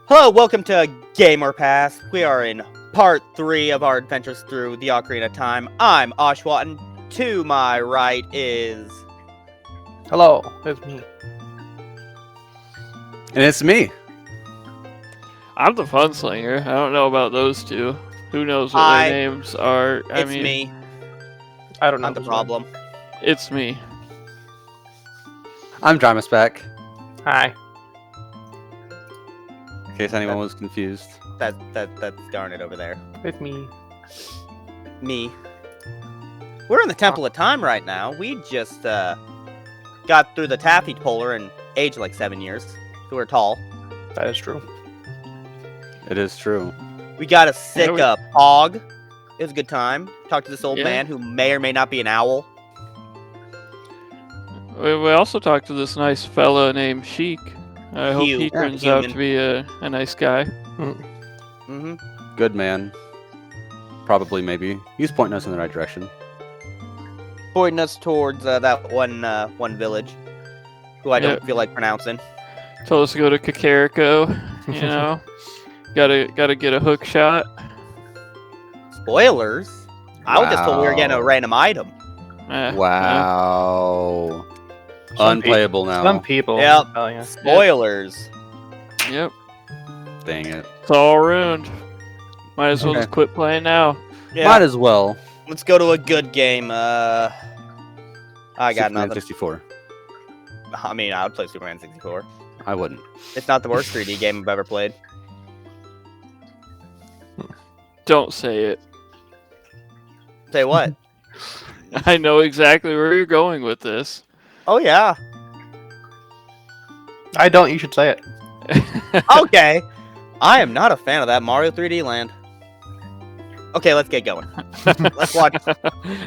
Hello, welcome to Gamer Pass. We are in part 3 of our adventures through the Ocarina of Time. I'm Oshwa, and to my right is... Hello, it's me. And it's me. I'm the fun slinger. I don't know about those two. Who knows what their names are? It's me. I don't know. I'm the problem. It's me. I'm Dramaspec, Hi. in case anyone was confused. That's darn it over there. It's me. Me. We're in the Temple of Time right now. We just got through the Taffy Polar and aged like 7 years. So we're tall. That is true. It is true. We got a sick Yeah, pog. It was a good time. Talked to this old Yeah. man who may or may not be an owl. We also talked to this nice fella named Sheik. I hope he Yeah, turns out human. to be a nice guy. Mm-hmm. Good man. Probably, maybe. He's pointing us in the right direction. Pointing us towards that one village, who I don't Yeah. feel like pronouncing. Told us to go to Kakariko. You know, gotta get a hook shot. Spoilers. I was just told we were getting a Wow. random item. Wow. Some Unplayable now. Some people. Yep. Oh, yeah. Spoilers. Yep. Dang it. It's all ruined. Might as well Okay. just quit playing now. Yeah. Might as well. Let's go to a good game. I got Superman nothing. 64. I mean, I would play Superman 64. I wouldn't. It's not the worst 3D game I've ever played. Don't say it. Say what? I know exactly where you're going with this. Oh yeah. I don't. You should say it. Okay. I am not a fan of that Mario 3D Land. Okay, let's get going. Let's watch.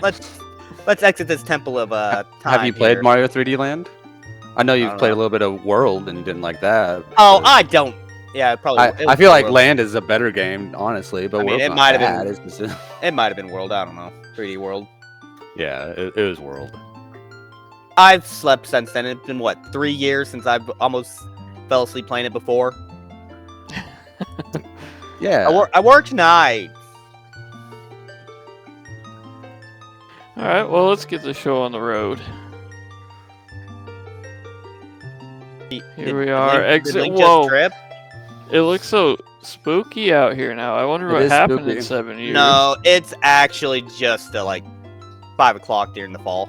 Let's exit this temple of time. Have you played here. Mario 3D Land? I know you've don't played know. a little bit of World and you didn't like that. Oh, but I don't. Yeah, probably. I feel like Land is a better game, honestly, but I mean, World's it not might have bad. been- It's just- It might have been World. I don't know. 3D World. yeah, it was World. I've slept since then. It's been what, 3 years since I've almost fell asleep playing it before. Yeah. I work nights. All right, well, let's get the show on the road. Here we are, exit- Did Link whoa. just trip? It looks so spooky out here now. I wonder It what is happened spooky. in 7 years. No, it's actually just like 5 o'clock during the fall.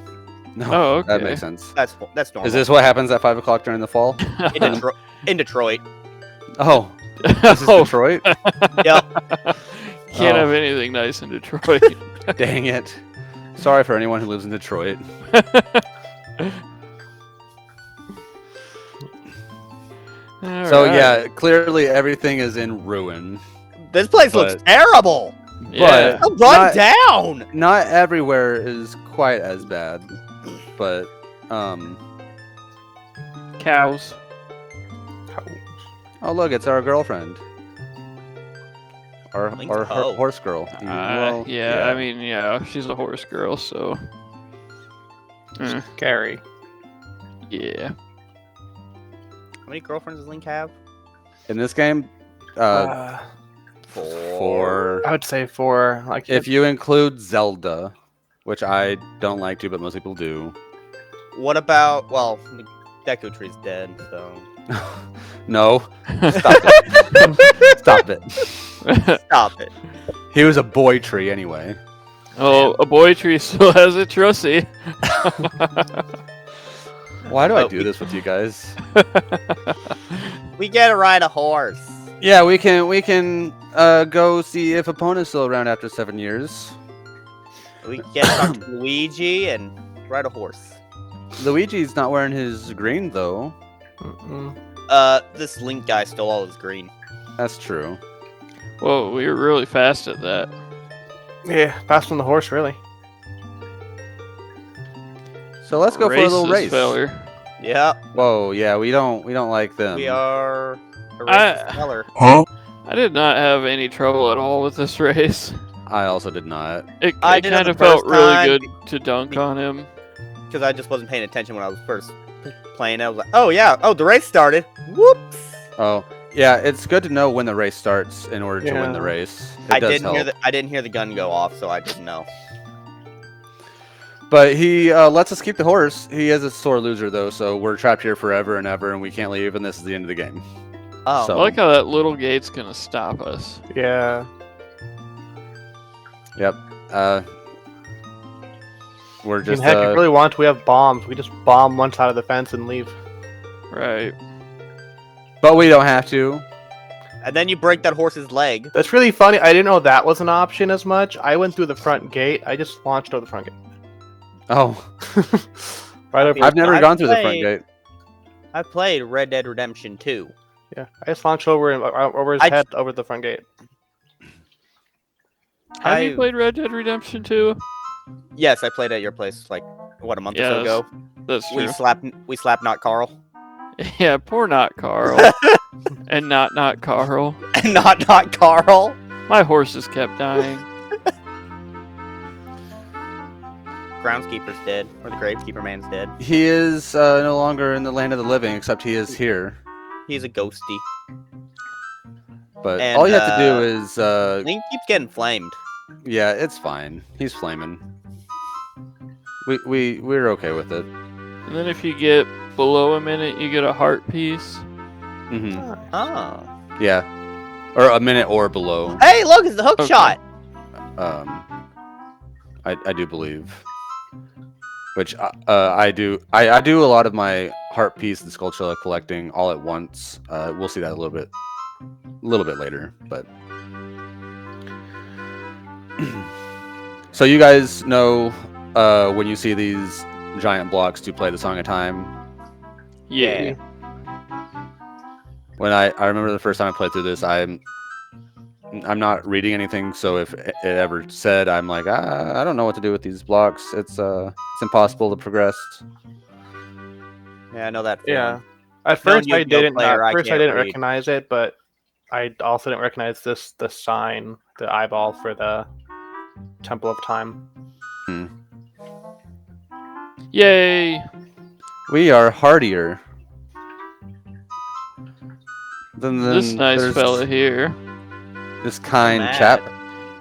No, Oh, okay. that makes sense. That's normal. Is this what happens at 5 o'clock during the fall? in Detroit? Oh, this is Oh, Detroit? Yep. can't Oh. have anything nice in Detroit. Dang it. Sorry for anyone who lives in Detroit. So Alright. yeah, clearly everything is in ruin. This place looks But- terrible. Yeah. Oh, run Not- down. Not everywhere is quite as bad, but Cows. oh look, it's our girlfriend. Our Link's a hoe. horse girl. Well, Yeah, I mean, yeah, she's a horse girl, so. Scary. Yeah. How many girlfriends does Link have? in this game, for I would say 4. Like if you include Zelda, which I don't like to, but most people do. What about? Well, Deku Tree's dead, so No, stop it. Stop it. stop it. He was a boy tree anyway. Oh, a boy tree still has a trusty. Why do I Oh, do this with you guys? We get to ride a horse. Yeah, we can go see if Epona's still around after 7 years. We get to talk to Luigi and ride a horse. Luigi's not wearing his green though. This Link guy stole all his green. That's true. Whoa, we were really fast at that. Yeah, faster than the horse, really. So let's go for a little Racist race. feller. Yeah, Whoa, yeah, we don't like them. we are a I- racist feller. I did not have any trouble at all with this race. I also did not. It I did it kind the of felt first really time good to dunk on him. Because I just wasn't paying attention when I was first playing. I was like, oh yeah, oh the race started. Whoops. Oh, Yeah, it's good to know when the race starts in order to win the Yeah. race. It I does didn't hear help. I didn't hear the gun go off, so I didn't know. But he lets us keep the horse. He is a sore loser, though, so we're trapped here forever and ever, and we can't leave, and this is the end of the game. Oh, I So- like how that little gate's gonna stop us. Yeah. Yep. We're I mean, just... heck, if you really want to, we have bombs. We just bomb one side of the fence and leave. Right. But we don't have to. and then you break that horse's leg. That's really funny. I didn't know that was an option as much. I went through the front gate. I just launched over the front gate. Oh, Right over. I've never I've gone through the front played- gate. I played Red Dead Redemption 2. Yeah, I just launched over his I- head over the front gate. Have you played Red Dead Redemption 2? Yes, I played at your place like what, a month or so Yes. ago. That's true. We slapped not Carl. Yeah, poor not Carl. And not Carl. And not Carl. My horses kept dying. Groundskeeper's dead, or the gravekeeper man's dead. He is no longer in the land of the living, except he is here. He's a ghosty. But And, all you have to do is... Link keeps getting flamed. yeah, it's fine. He's flaming. We're okay with it. And then if you get below a minute, you get a heart piece. Hmm. Oh. Yeah. Or a minute or below. Hey, look, it's the hook Okay. shot. I do believe. Which I do. I do a lot of my heart piece and Skulltula collecting all at once. We'll see that a little bit later. But so you guys know when you see these giant blocks to play the Song of Time. Yeah. When I remember the first time I played through this, I'm not reading anything, so if it ever said, I'm like, I don't know what to do with these blocks. It's impossible to progress. Yeah, I know that. Yeah. feeling. At first Yu-Gi-Oh I didn't. player, I At first I can't didn't read. recognize it, but I also didn't recognize the sign, the eyeball for the Temple of Time. Yay! We are hardier than This nice there's fella here. This kind Mad. chap.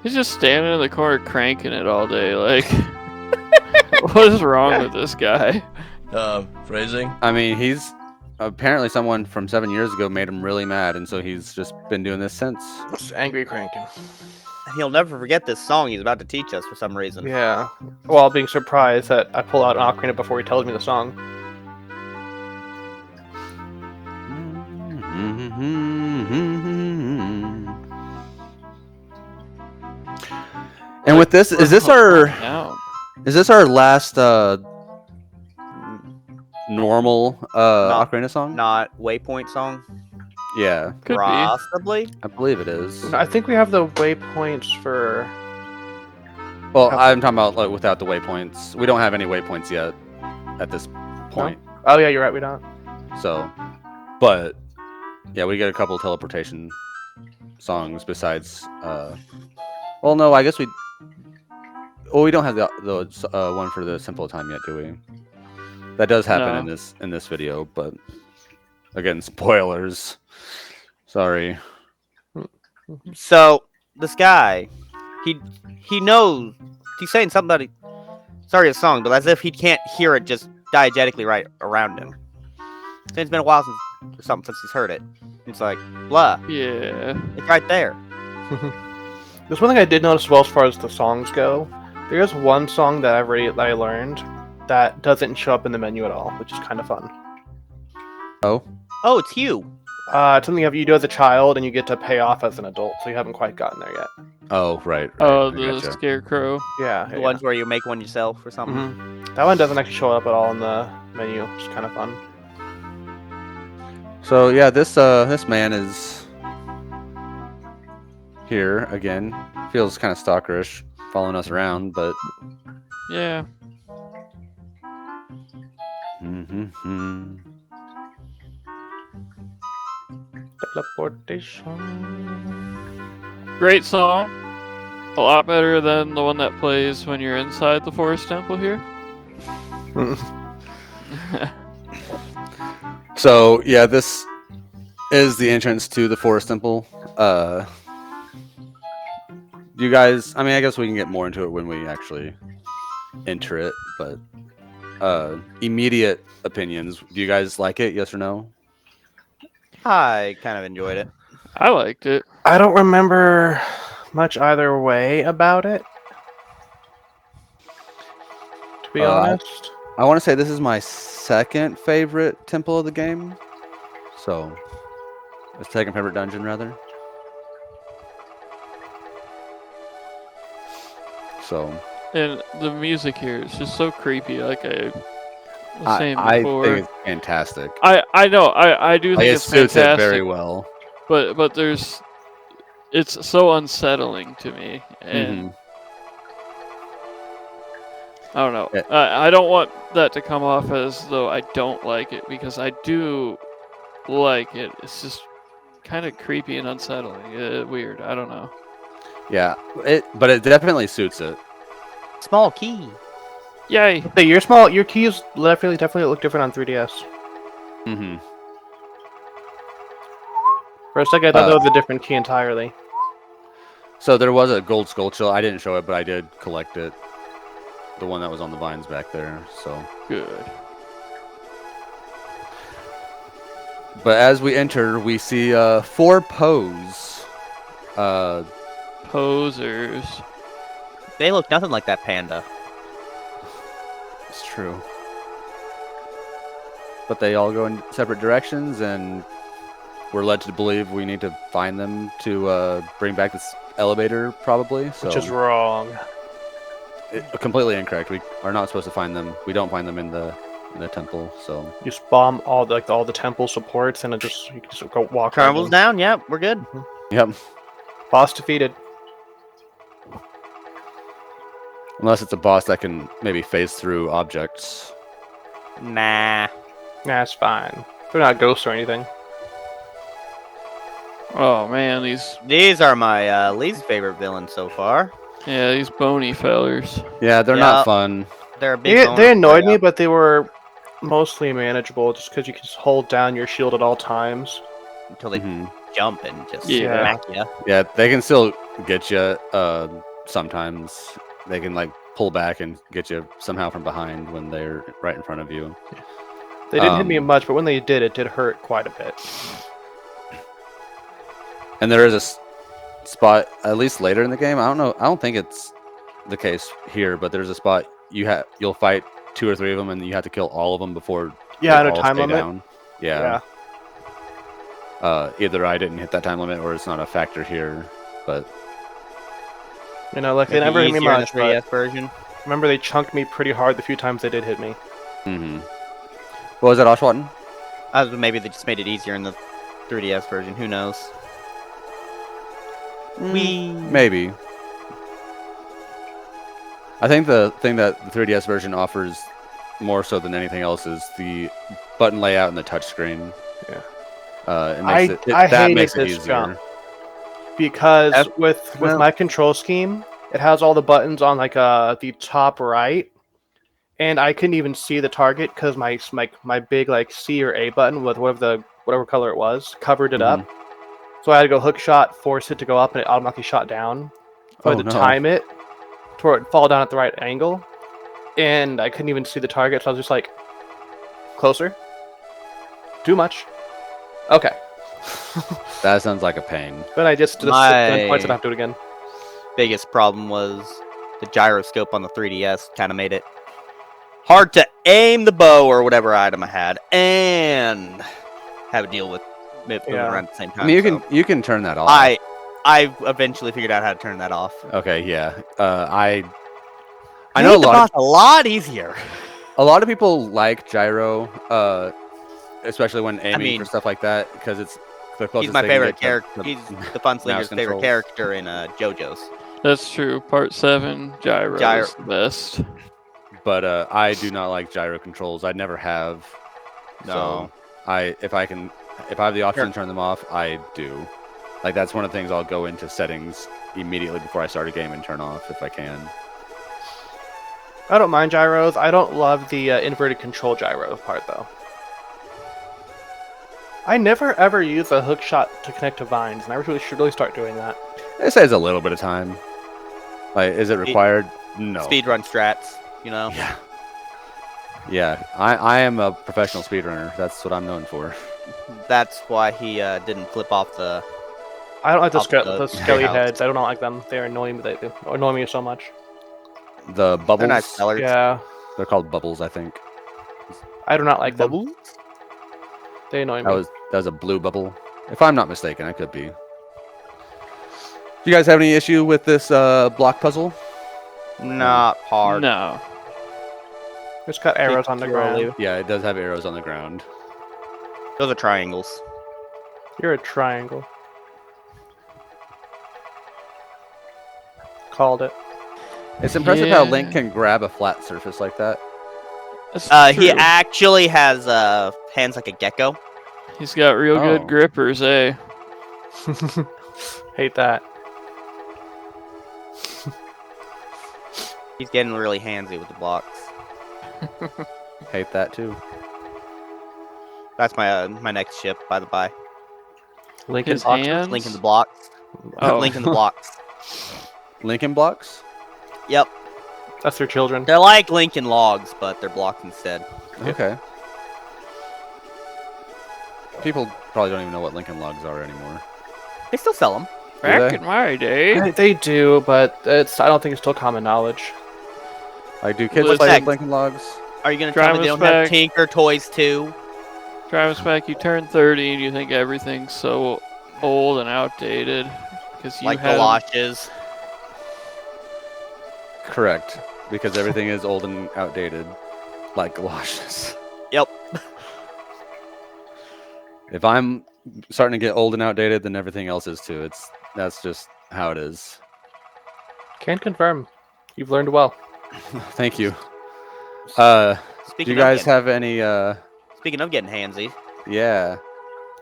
He's just standing in the corner cranking it all day. Like, what is wrong with this guy? Phrasing? I mean, he's apparently someone from 7 years ago made him really mad, and so he's just been doing this since. It's angry cranking. He'll never forget this song he's about to teach us for some reason. Yeah. While being surprised that I pull out an ocarina before he tells me the song. And with this, is this our Now. last normal ocarina song? Not Waypoint song? Yeah, Could be. Possibly. I believe it is. I think we have the waypoints for. Well, Okay. I'm talking about like without the waypoints. We don't have any waypoints yet at this point. Oh yeah, you're right. We don't. So, but yeah, we get a couple teleportation songs besides. Well, no, I guess we. Well, we don't have the one for the Simple Time yet, do we? That does happen No. in this video, but again, spoilers. Sorry. So this guy, he knows he's saying something about sorry a song, but as if he can't hear it just diegetically right around him. It's been a while since he's heard it. It's like blah, Yeah. it's right there. There's one thing I did notice well as far as the songs go. There's one song that I learned that doesn't show up in the menu at all, which is kind of fun. Oh, Oh, it's Hugh. It's something you do as a child and you get to pay off as an adult, so you haven't quite gotten there yet. oh, right. Oh, I the gotcha. scarecrow. Yeah. The ones where you make one yourself or something. Mhm. That one doesn't actually show up at all in the menu, which is kind of fun. So yeah, this man is here again. Feels kind of stalkerish, following us around, but. Yeah. Teleportation. Great song. A lot better than the one that plays when you're inside the forest temple here. So yeah, this is the entrance to the Forest Temple. You guys, I mean, I guess we can get more into it when we actually enter it, but immediate opinions. Do you guys like it? Yes or no? I kind of enjoyed it. I liked it. I don't remember much either way about it. To be Uh, honest. I want to say this is my second favorite temple of the game. So, second favorite dungeon, rather. So, And the music here is just so creepy, like I was saying I before. think it's fantastic. I know, I do Like, think it it's suits it very fantastic, well. but it's so unsettling to me, and hmm I don't know. Yeah. I don't want that to come off as though I don't like it, because I do like it. It's just kind of creepy and unsettling. Weird. I don't know. Yeah, but it definitely suits it. Small key. Yay! Hey, your keys definitely look different on 3DS. hmm For a second, I thought that was a different key entirely. So there was a gold skull shell. I didn't show it, but I did collect it. The one that was on the vines back there. So, Good. but as we enter, we see 4 pose. Posers. They look nothing like that panda. It's true. But they all go in separate directions, and we're led to believe we need to find them to bring back this elevator, probably. So, Which is wrong. Completely incorrect. We are not supposed to find them. We don't find them in the temple. So, You just bomb all the temple supports, and you can just go walk. Carnival's down. Yep, we're good. yep. Boss defeated. Unless it's a boss that can maybe phase through objects. Nah. Nah, it's fine. They're not ghosts or anything. Oh man, These are my least favorite villains so far. these bony fellers. Yeah, they're Yeah. not fun. They're a big. They annoyed me, bonus but they were mostly manageable just because you can just hold down your shield at all times. until they Mhm. jump and just Yeah. smack you. Yeah, they can still get you. Sometimes they can like pull back and get you somehow from behind when they're right in front of you. They didn't hit me Um, much, but when they did, it did hurt quite a bit. And there is a spot, at least later in the game. I don't know. I don't think it's the case here, but there's a spot you'll fight 2 or 3 of them, and you have to kill all of them before. Yeah, they and a all time stay limit. down. Yeah. Either I didn't hit that time limit, or it's not a factor here. But You know, like they Maybe never hit me easier in the much. But 3DS version. remember, they chunked me pretty hard the few times they did hit me. What was that, Oshwatton? Maybe they just made it easier in the 3DS version. Who knows? Maybe. I think the thing that the 3DS version offers more so than anything else is the button layout and the touchscreen. Yeah. It makes it I that hated makes it this easier. jump. Because with my control scheme, it has all the buttons on like the top right, and I couldn't even see the target because my big like C or A button with whatever color it was covered it up. So I had to go hook shot, force it to go up, and it automatically shot down. So I had to time it to where it fall down at the right angle, and I couldn't even see the target. So I was just like, closer, too much. Okay. That sounds like a pain. Then I just did My- points and I have to do it again. Biggest problem was the gyroscope on the 3DS kind of made it hard to aim the bow or whatever item I had and have a deal with moving around at the same time. I mean, so you can turn that off. I eventually figured out how to turn that off. Okay, yeah. I I know made the boss a lot easier. a lot of people like gyro, especially when aiming mean, for stuff like that, because it's the closest He's my thing you favorite get to character. He's the Fun Slinger's favorite controls. character in JoJo's. That's true. Part 7, gyro is the best. But I do not like gyro controls. I never have. No. So if I have the option to turn them off, I do. Like, that's one of the things I'll go into settings immediately before I start a game and turn off if I can. I don't mind gyros. I don't love the inverted control gyro part though. I never ever use a hook shot to connect to vines, and I really should really start doing that. It saves a little bit of time. Like, is it required? No. Speedrun strats, you know. Yeah. Yeah, I am a professional speedrunner. That's what I'm known for. That's why he didn't flip off the. I don't like Off the the skelly house. heads. I don't like them. They're annoying. They annoy me so much. The bubbles. They're nice colors. Yeah, They're called bubbles, I think. I do not like them. Bubbles? They annoy That me. was a blue bubble. If I'm not mistaken, I could be. Do you guys have any issue with this block puzzle? Not hard. No. It's got arrows on the Purely. ground. Yeah, it does have arrows on the ground. Those are triangles. You're a triangle. Called it. It's impressive how Yeah. Link can grab a flat surface like that. That's He true. actually has hands like a gecko. He's got real Oh. good grippers, eh? Hate that. He's getting really handsy with the blocks. Hate that too. That's my my next ship, by the by. Lincoln His Boxer? hands. Link in the blocks. Oh. Link in the blocks. Lincoln blocks? Yep. That's their children. They're like Lincoln logs, but they're blocks instead. Yeah. Okay. People probably don't even know what Lincoln logs are anymore. They still sell them. Back they? in my day. They do, but I don't think it's still common knowledge. Like, do kids What's play with next? Lincoln logs? Are you gonna tell me they don't have Travis Tinker Toys too? Travis Pack, you turn 30 and you think everything's so old and outdated because you Like had 'em- galoshes. Correct. Because everything is old and outdated. Like galoshes. Yep. If I'm starting to get old and outdated, then everything else is too. That's just how it is. Can confirm. You've learned well. Thank you. Do Speaking you guys of getting, have any speaking of getting handsy, yeah.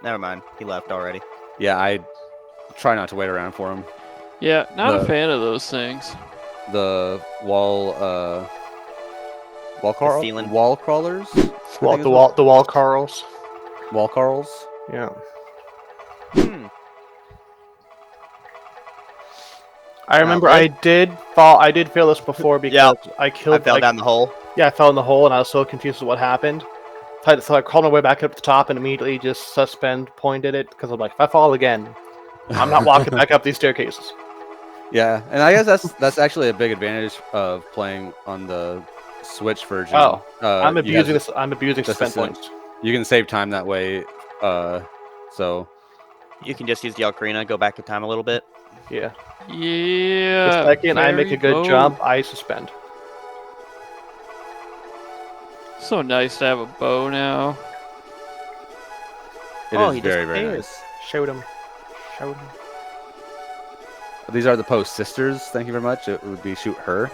never mind. He left already. Yeah, I try not to wait around for him. Yeah, not a The- fan of those things. The wall ceiling. wall crawlers? The wall Carls. Wall crawls? Yeah. Hmm. I remember Well, I did fall. I did fail this before because I I killed. fell down the hole. Yeah, I fell in the hole and I was so confused with what happened. So I crawled my way back up to the top and immediately just pointed it because I'm like, if I fall again, I'm not walking back up these staircases. Yeah, and I guess that's actually a big advantage of playing on the Switch version. Oh, I'm you abusing guys- this. I'm abusing this spend is- points. You can save time that way. So You can just use the Ocarina, go back in time a little bit. Yeah. Yeah. The second I make a very good bold. jump, I suspend. So nice to have a bow now. it Oh, is he very, very disappeared. nice. Shoot him. Shoot him. These are the Post sisters. Thank you very much. It would be shoot her.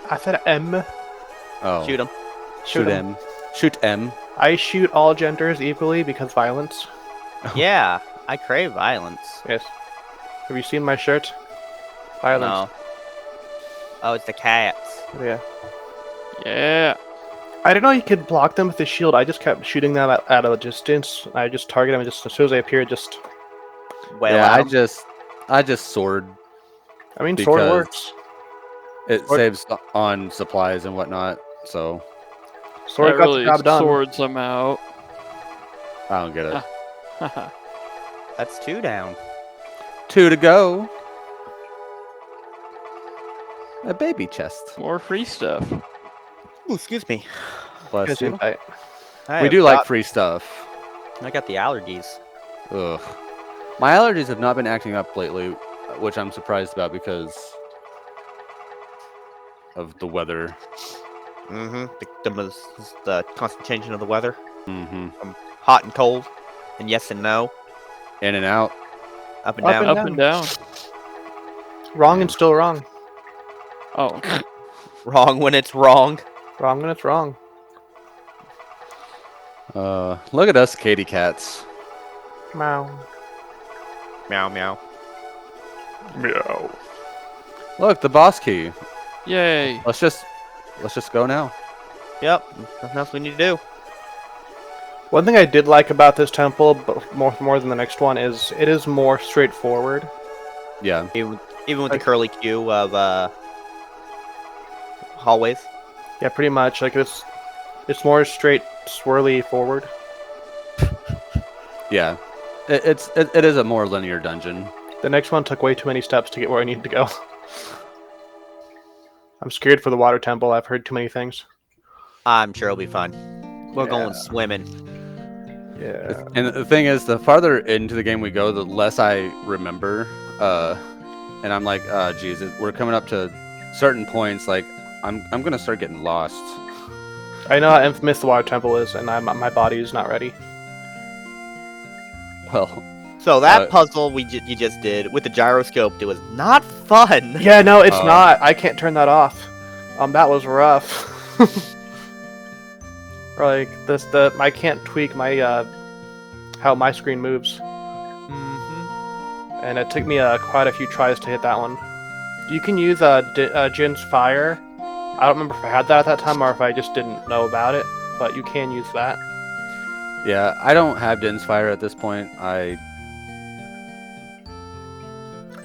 I said M. Oh, Shoot him. shoot M. Shoot M. I shoot all genders equally because violence. Yeah, I crave violence. Yes. Have you seen my shirt? Violence. No. Oh, it's the cats. Yeah. Yeah. I didn't know you could block them with the shield. I just kept shooting them at a distance. I just target them and just as soon as they appear, just. Well, yeah, out. I just sword. I mean, sword Because- works. It Sword- saves on supplies and whatnot. So Sword that got really the job done. swords them out. I don't get it. That's 2 down. 2 to go. A baby chest. More free stuff. Ooh, excuse me. Bless Good you. invite. I We have do like got- free stuff. I got the allergies. Ugh. My allergies have not been acting up lately, which I'm surprised about because of the weather. Mm-hmm. The constant changing of the weather. Mm-hmm. Hot and cold. And yes and no. In and out. Up and Up down. and Up and down. Wrong and still wrong. Oh. Wrong when it's wrong. Wrong when it's wrong. Look at us, Katy cats. Meow. Meow meow. Meow. Look, the boss key. Yay. Let's just go now. Yep. Nothing else we need to do. One thing I did like about this temple, but more than the next one, is it is more straightforward. Yeah. Even with the Like- curly queue of hallways. Yeah, pretty much. Like it's more straight, swirly forward. Yeah. It is a more linear dungeon. The next one took way too many steps to get where I needed to go. I'm scared for the water temple. I've heard too many things. I'm sure it'll be fun. We're going Yeah. swimming. Yeah. And the thing is, the farther into the game we go, the less I remember. And I'm like, geez, we're coming up to certain points. Like, I'm gonna start getting lost. I know how infamous the water temple is, and my body is not ready. Well, So that puzzle you just did with the gyroscope, it was not fun. Yeah, no, it's Oh. not. I can't turn that off. That was rough. Like I can't tweak my how my screen moves, Mm-hmm. and it took me quite a few tries to hit that one. You can use Jin's fire. I don't remember if I had that at that time or if I just didn't know about it, but you can use that. yeah, I don't have Din's Fire at this point. I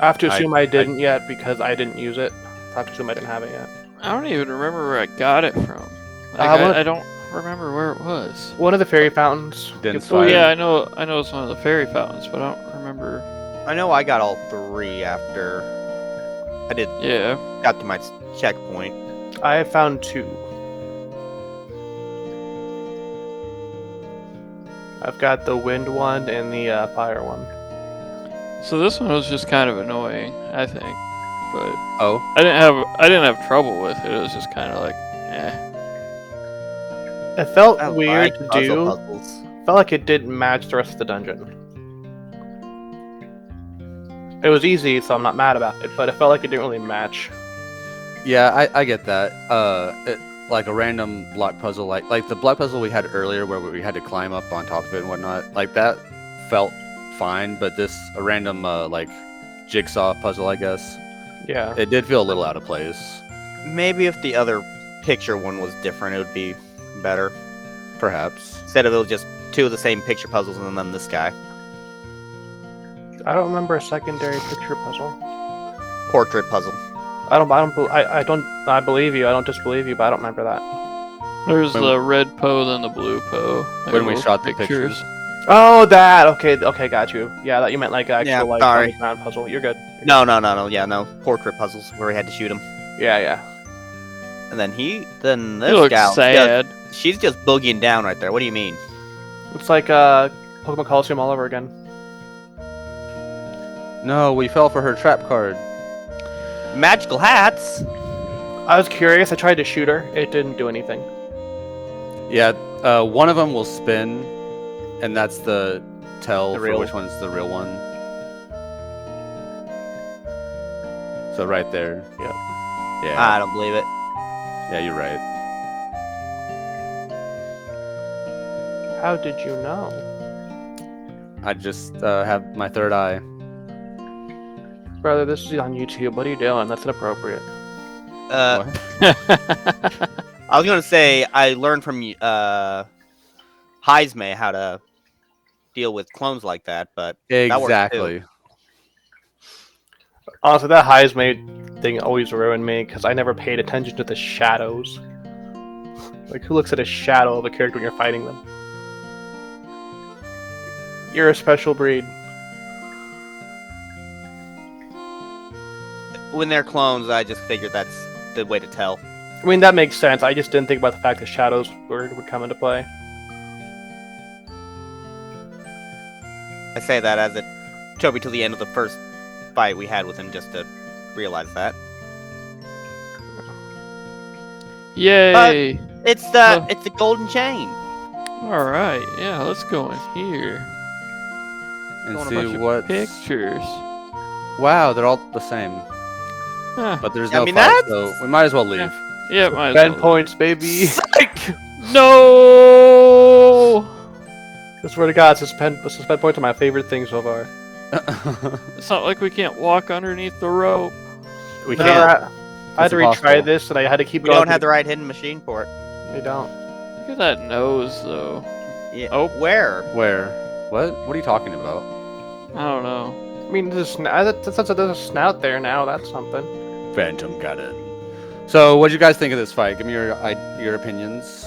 have to assume I didn't yet because I didn't use it. I have to assume I didn't have it yet. I don't even remember where I got it from. Like, one of- I don't remember where it was. One of the fairy fountains. Din's Oh Fire. yeah, I know it's one of the fairy fountains, but I don't remember. I know I got all three after I got to my checkpoint. I have found 2. I've got the wind one and the fire one. So this one was just kind of annoying, I think. But Oh, I didn't have trouble with it. It was just kind of like, eh. It felt I weird like to puzzle do. puzzles. Felt like it didn't match the rest of the dungeon. It was easy, so I'm not mad about it, but it felt like it didn't really match. yeah, I get that. Like a random block puzzle, like the block puzzle we had earlier, where we had to climb up on top of it and whatnot. Like that felt fine, but a random like jigsaw puzzle, I guess, Yeah. it did feel a little out of place. Maybe if the other picture one was different, it would be better. Perhaps. Instead of it was just 2 of the same picture puzzles and then this guy. I don't remember a secondary picture puzzle. Portrait puzzle. I believe you. I don't disbelieve you, but I don't remember that. There's When- the red Poe, then the blue Poe. They When were we both shot the pictures. Oh, that. Okay, got you. Yeah, that you meant like actual Yeah, like sorry. ground puzzle. You're good. No. Yeah, no. Portrait puzzles where we had to shoot him. Yeah. And then He this looks gal, sad. she's just boogieing down right there. What do you mean? It's like Pokemon Coliseum all over again. No, we fell for her trap card. Magical hats. I was curious. I tried to shoot her. It didn't do anything. Yeah, one of them will spin, and that's the tell The for real- which one's the real one. So right there. Yep. Yeah. I don't believe it. Yeah, you're right. How did you know? I just have my third eye. Brother, this is on YouTube. What are you doing? That's inappropriate. Uh, What? I was gonna say I learned from Heisme how to deal with clones like that, but that works too. Exactly. Honestly, that Heisme thing always ruined me because I never paid attention to the shadows. Like, who looks at a shadow of a character when you're fighting them? You're a special breed. when they're clones, I just figured that's the way to tell. I mean, that makes sense. I just didn't think about the fact that shadows would come into play. I say that as it took me to the end of the first fight we had with him just to realize that. Yay! It's Huh. the golden chain. All right, yeah, let's go in here. And Going a see bunch of what. Pictures. Wow, they're all the same. Huh. But there's I no mean, fight, that's- so we might as well leave. Yeah, might as 10 well. points, baby. No! I swear to God, suspend points are my favorite thing so far. It's not like we can't walk underneath the rope. We No, can't. I had to retry impossible. this, and I had to keep We going. don't have the right hidden machine for it. We don't. Look at that nose, though. Yeah. Oh. Where? Where? What? What are you talking about? I don't know. I mean, there's a snout there now. That's something. Phantom Cannon. So, what did you guys think of this fight? Give me your opinions.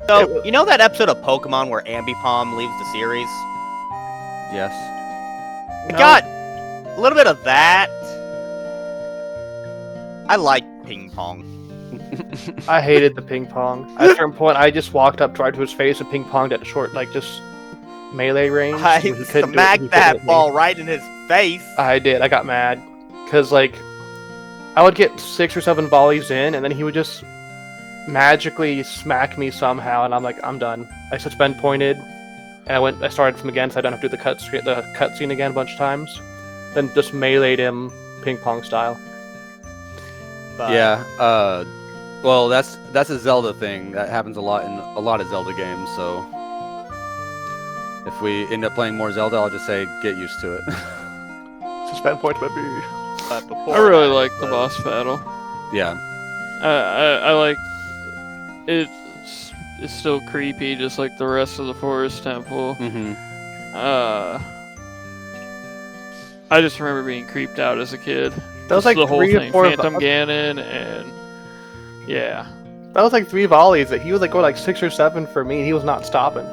So, you know that episode of Pokemon where Ambipom leaves the series? Yes. I got a little bit of that. I like ping pong. I hated the ping pong. At a certain point, I just walked up right to his face and ping ponged at short, like just melee range. I and he couldn't do it, he smacked couldn't that hit me. ball right in his face. I did. I got mad because like I would get 6 or 7 volleys in, and then he would just magically smack me somehow, and I'm like, I'm done. I suspend pointed, and I started from again, so I don't have to do the cutscene again a bunch of times. Then just meleeed him ping pong style. But Yeah. Well, that's a Zelda thing. That happens a lot in a lot of Zelda games. So, if we end up playing more Zelda, I'll just say get used to it. Suspend point, baby. but before I really that, like the was- boss battle. Yeah. I like it's still creepy, just like the rest of the Forest Temple. Mm-hmm. I just remember being creeped out as a kid. That was Just like the whole 3 or thing, 4. Phantom Ganon, and yeah. That was like 3 volleys. That he was like going like 6 or 7 for me, and he was not stopping.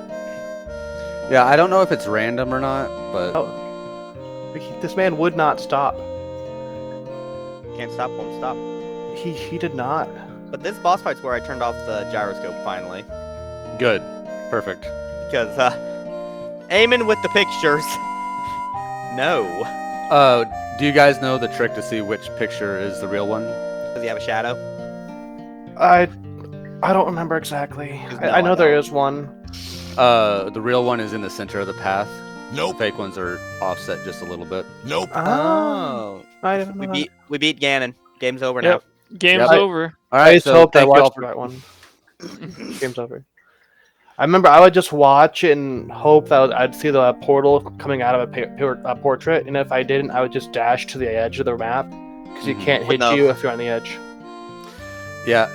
Yeah. I don't know if it's random or not, but This man would not stop. Can't stop, won't stop. He did not. But this boss fight's where I turned off the gyroscope finally. good. Perfect. Because, aiming with the pictures. No. Do you guys know the trick to see which picture is the real one? Does he have a shadow? I don't remember exactly. No, I know I there don't. is one. The real one is in the center of the path. Nope. Fake ones are offset just a little bit. Nope. Oh. I didn't know that. We beat Ganon. Game's over Yep. Game's Yep. over. All I right. just So hoped I thank you all watched for the right one. Game's over. I remember I would just watch and hope that I'd see the portal coming out of a portrait, and if I didn't, I would just dash to the edge of the map because he Mhm. can't hit No. you if you're on the edge. Yeah,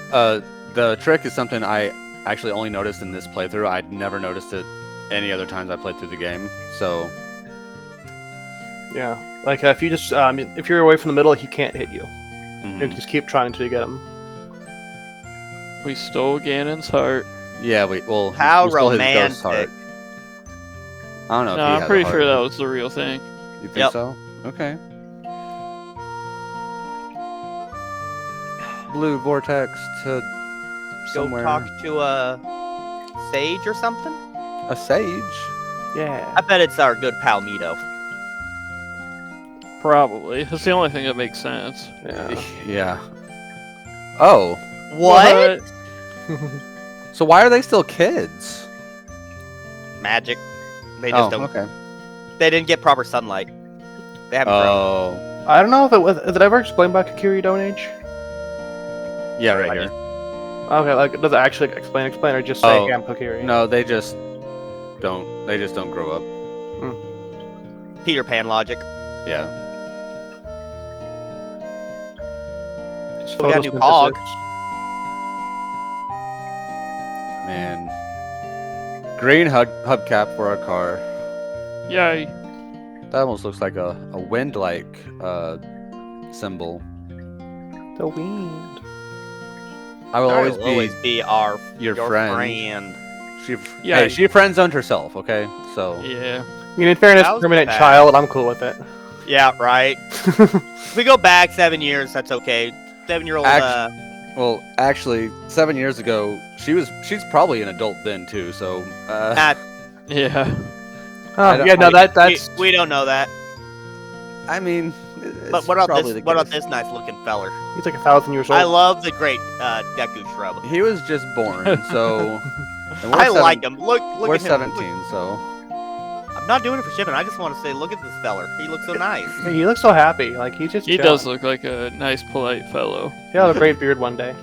the trick is something I actually only noticed in this playthrough. I'd never noticed it any other times I played through the game. So, Yeah, like if you just if you're away from the middle, he can't hit you. mhm. You just keep trying until you get him. We stole Ganon's heart. Yeah, well, How we stole his ghost romantic. heart. I don't know. No, if he I'm has a pretty heart. sure that was the real thing. You think Yep. so? Okay. Blue vortex to Go somewhere. talk to a sage or something? A sage. Yeah. I bet it's our good pal Mito. Probably. That's the only thing that makes sense. Yeah. Yeah. Oh, What? so why are they still kids? Magic. They just Oh, don't. okay. They didn't get proper sunlight. They haven't grown. Oh, I don't know if is it ever explained by Kakiri Stone Age? yeah, right Right. here. Okay, like does it actually explain, or just say Oh, I'm Kakiri? No, they just don't. They just don't grow up. Peter Pan logic. Yeah. Just We got a new photosynthesis. Pog. Man. Green hubcap for our car. Yay. That almost looks like a wind-like symbol. The wind. I will Always always be be our your your friend. friend. She, Yeah. hey, she friend zoned herself, okay? So Yeah. I mean, in fairness, That was permanent bad. child, I'm cool with it. Yeah, right. If we go back 7 years, that's okay. 7-year-old. well, actually, 7 years ago, she's probably an adult then too. So Yeah. I don't- Yeah, no, I- that's we don't know that. I mean, But it's what about probably this? the What about case. this nice looking feller? he's like 1,000 years old. I love the great Deku shrub. He was just born, so and we're I seven- like him. Look We're at him. 17, so I'm not doing it for shipping. I just want to say, look at this feller. He looks so nice. Yeah, he looks so happy. Like he just. He chilling. does look like a nice, polite fellow. He'll have a great beard one day.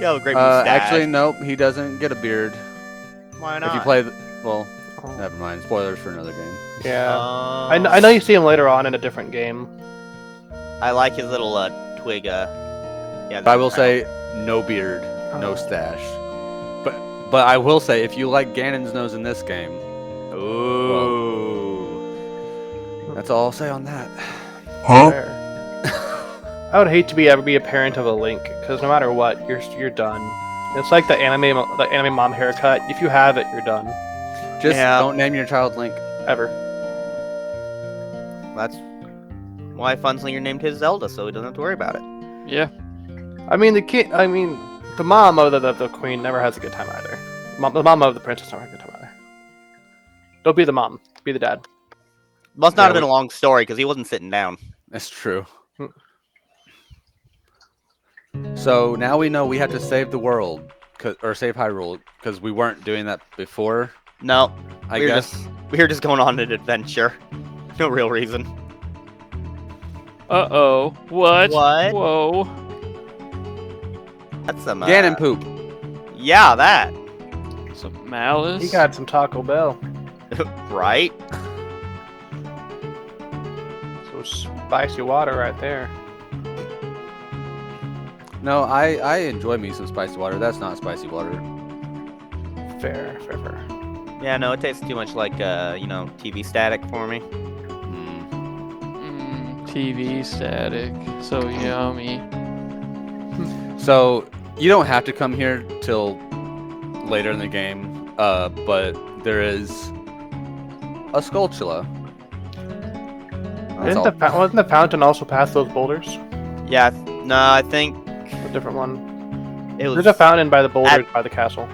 Yeah, a great mustache. actually, nope, he doesn't get a beard. Why not? If you play, well, Oh. never mind. Spoilers for another game. Yeah. Oh. I know you see him later on in a different game. I like his little twig. Yeah. But I will say, no beard, no Oh. stash. But But I will say, if you like Ganon's nose in this game, Ooh. that's all I'll say on that. Fair. I would hate to ever be a parent of a Link, because no matter what, you're done. It's like the anime mom haircut. If you have it, you're done. Just Yeah. don't name your child Link. Ever. That's why Funslinger named his Zelda, so he doesn't have to worry about it. Yeah. I mean, the mom of the queen never has a good time either. The mom of the princess never has a good time either. Don't be the mom. Be the dad. Must not Yeah, have been a long story because he wasn't sitting down. That's true. So now we know we have to save the world, or save Hyrule, because we weren't doing that before. No, I we're guess. we're just going on an adventure. No real reason. Uh-oh. What? What? Whoa. That's some Ganon poop. Yeah, that. Some malice. He got some Taco Bell. Right? So spicy water right there. No, I enjoy me some spicy water. That's not spicy water. Fair. Yeah, no, it tastes too much like TV static for me. TV static. So yummy. So you don't have to come here till later in the game, but there is a Skulltula. That's all. Wasn't the fountain also past those boulders? Yeah, no, I think A different one. it was. There's a fountain by the boulders by the castle.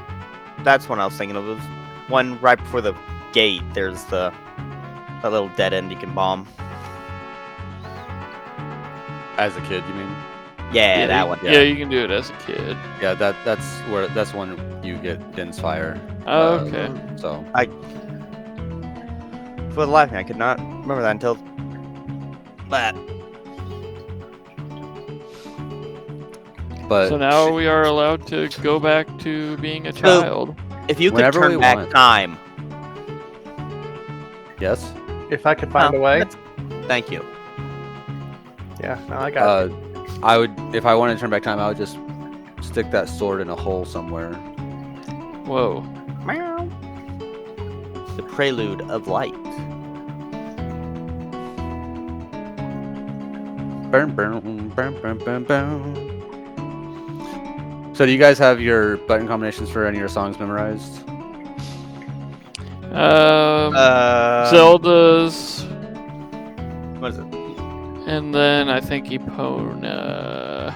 That's what I was thinking of. It was one right before the gate. There's that little dead end you can bomb. As a kid, you mean? Yeah, that one. Yeah, you can do it as a kid. Yeah, that's when you get Din's fire. Okay. So For the life of me, I could not remember that until that. but So now we are allowed to go back to being a child. If you could Whenever we turn back want. time. yes. If I could find a way. Thank you. Yeah, no, I got it. I would, if I wanted to turn back time, I would just stick that sword in a hole somewhere. Whoa. Meow. The prelude of light. Burn, burn, burn, burn, burn, burn. So do you guys have your button combinations for any of your songs memorized? Zelda's, What is it? and then I think Epona.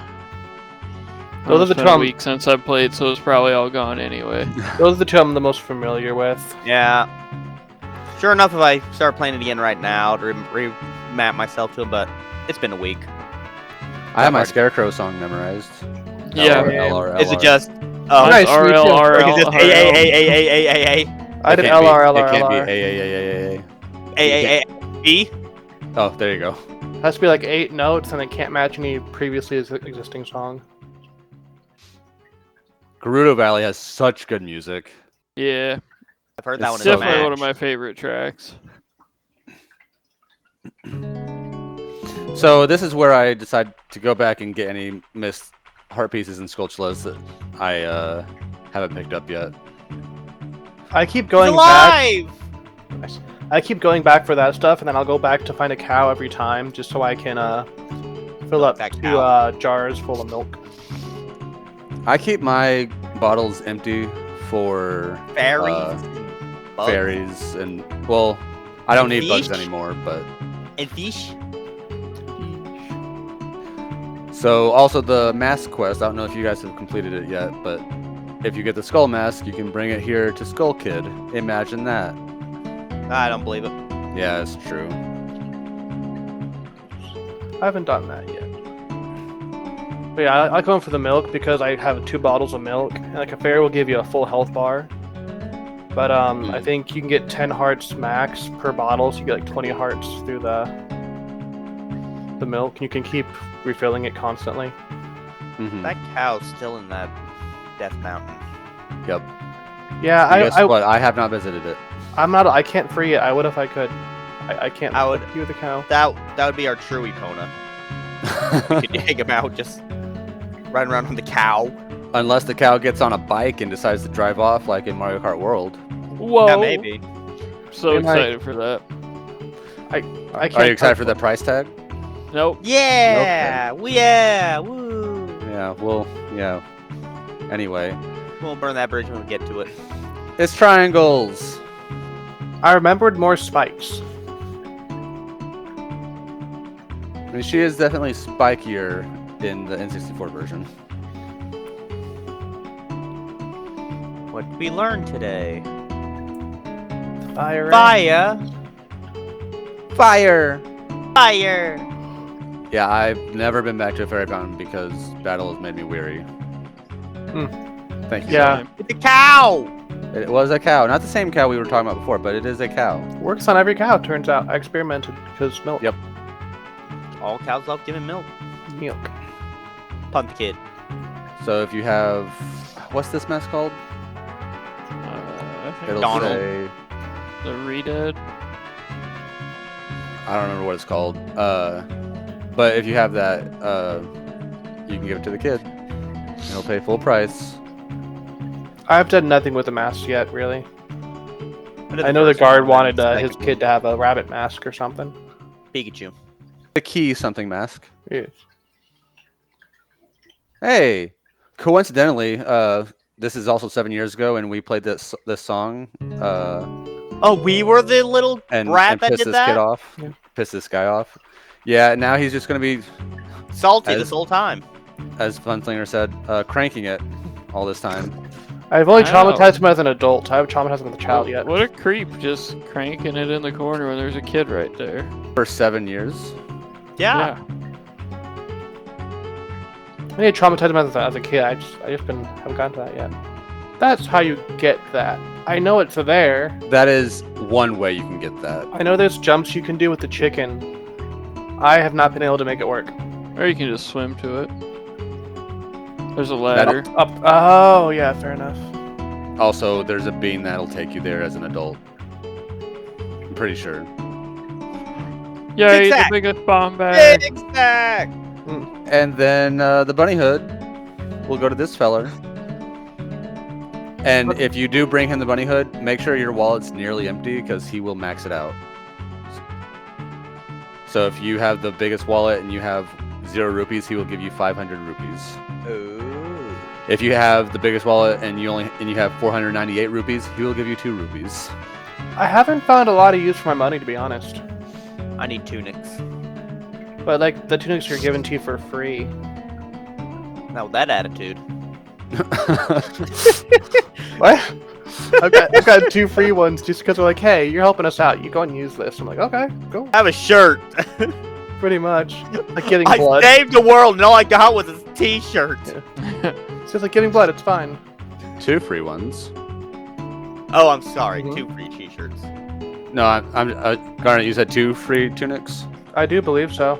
Those are the It's been two a I'm- week since I played, so it's probably all gone anyway. Those are the two I'm the most familiar with. Yeah. Sure enough, if I start playing it again right now, to remap myself to it, but it's been a week. I have my Scarecrow song memorized. Yeah. LR, Is it LR. just? Nice, me too. Or is it just RL. A? I did It can't be- LR, It can't LR. be A. B? Oh, there you go. Has to be like 8 notes, and it can't match any previously existing song. Gerudo Valley has such good music. Yeah. I've heard that It's one. so in Definitely one of Smash. my favorite tracks. So this is where I decide to go back and get any missed heart pieces and Skulltulas that I haven't picked up yet. I keep He's going back. alive! Nice. I keep going back for that stuff, and then I'll go back to find a cow every time, just so I can fill up That 2 cow. jars full of milk. I keep my bottles empty for Fairies. Bugs. fairies and well, I don't need bugs Fish? anymore, but And fish. so also the mask quest. I don't know if you guys have completed it yet, but if you get the skull mask, you can bring it here to Skull Kid. Imagine that. I don't believe it. Yeah, it's true. I haven't done that yet. But yeah, I go in for the milk because I have 2 bottles of milk, and like a fairy will give you a full health bar. But I think you can get 10 hearts max per bottle, so you get like 20 hearts through the milk, and you can keep refilling it constantly. Mhm. That cow's still in that Death Mountain. Yep. Yeah, And guess what? I have not visited it. I can't free it. I would if I could. I can't. I would- do the cow. That would be our true Epona. We could hang him out, just running around with the cow. Unless the cow gets on a bike and decides to drive off like in Mario Kart World. Whoa! Yeah, maybe. So They might- excited for that. I can't. Are you excited for that price tag? Nope. Yeah, yeah, woo. Yeah, well, yeah. Anyway, We'll burn that bridge when we get to it. it's triangles. I remembered more spikes. I mean, she is definitely spikier in the N64 version. What did we learn today? Fire. Fire, Fire! fire. Yeah, I've never been back to a fairy fountain because battle has made me weary. Thank you. Yeah. It's a cow. It was a cow. Not the same cow we were talking about before, but it is a cow. Works on every cow. Turns out. I experimented because milk. Yep. All cows love giving milk. Milk. Punt the kid. So if you have... What's this mess called? I think It'll Donald. say... the Redead. I don't remember what it's called. But if you have that, you can give it to the kid. He'll pay full price. I've done nothing with the mask yet, really. What is I know the first guard one? wanted It's his like kid to have a rabbit mask or something. Pikachu. The key something mask. Yes. Hey, coincidentally, this is also 7 years ago, and we played this song. Oh, we were the little And brat that pissed did this kid that? off. Yeah. Pissed this guy off. Yeah, now he's just gonna be, Salty As- this whole time. as Funslinger said, cranking it all this time. I've only Wow. traumatized him as an adult. I haven't traumatized him as a child yet. What a creep, just cranking it in the corner when there's a kid right there. For 7 years. Yeah. I need to traumatize him as a kid. I just haven't gotten to that yet. That's how you get that. I know it's there. That is one way you can get that. I know there's jumps you can do with the chicken. I have not been able to make it work. Or you can just swim to it. There's a ladder. Up. Oh, yeah, fair enough. Also, there's a bean that'll take you there as an adult. I'm pretty sure. Yay, the Zigzag. biggest bomb bag. Zigzag. And then the bunny hood will go to this feller. And if you do bring him the bunny hood, make sure your wallet's nearly empty because he will max it out. So if you have the biggest wallet and you have 0 rupees, he will give you 500 rupees. Ooh. If you have the biggest wallet and you have 498 rupees, he will give you 2 rupees. I haven't found a lot of use for my money, to be honest. I need tunics. But like the tunics are given to you for free. Now with that attitude. What? I've got 2 free ones just because they're like, hey, you're helping us out. You go and use this. I'm like, okay, go. I have a shirt. Pretty much. Like giving I blood. saved the world and all I got was a t-shirt. Yeah. It's just like giving blood. It's fine. 2 free ones. Oh, I'm sorry. Mhm. 2 free t-shirts. No, I'm Garnet, you said 2 free tunics? I do believe so.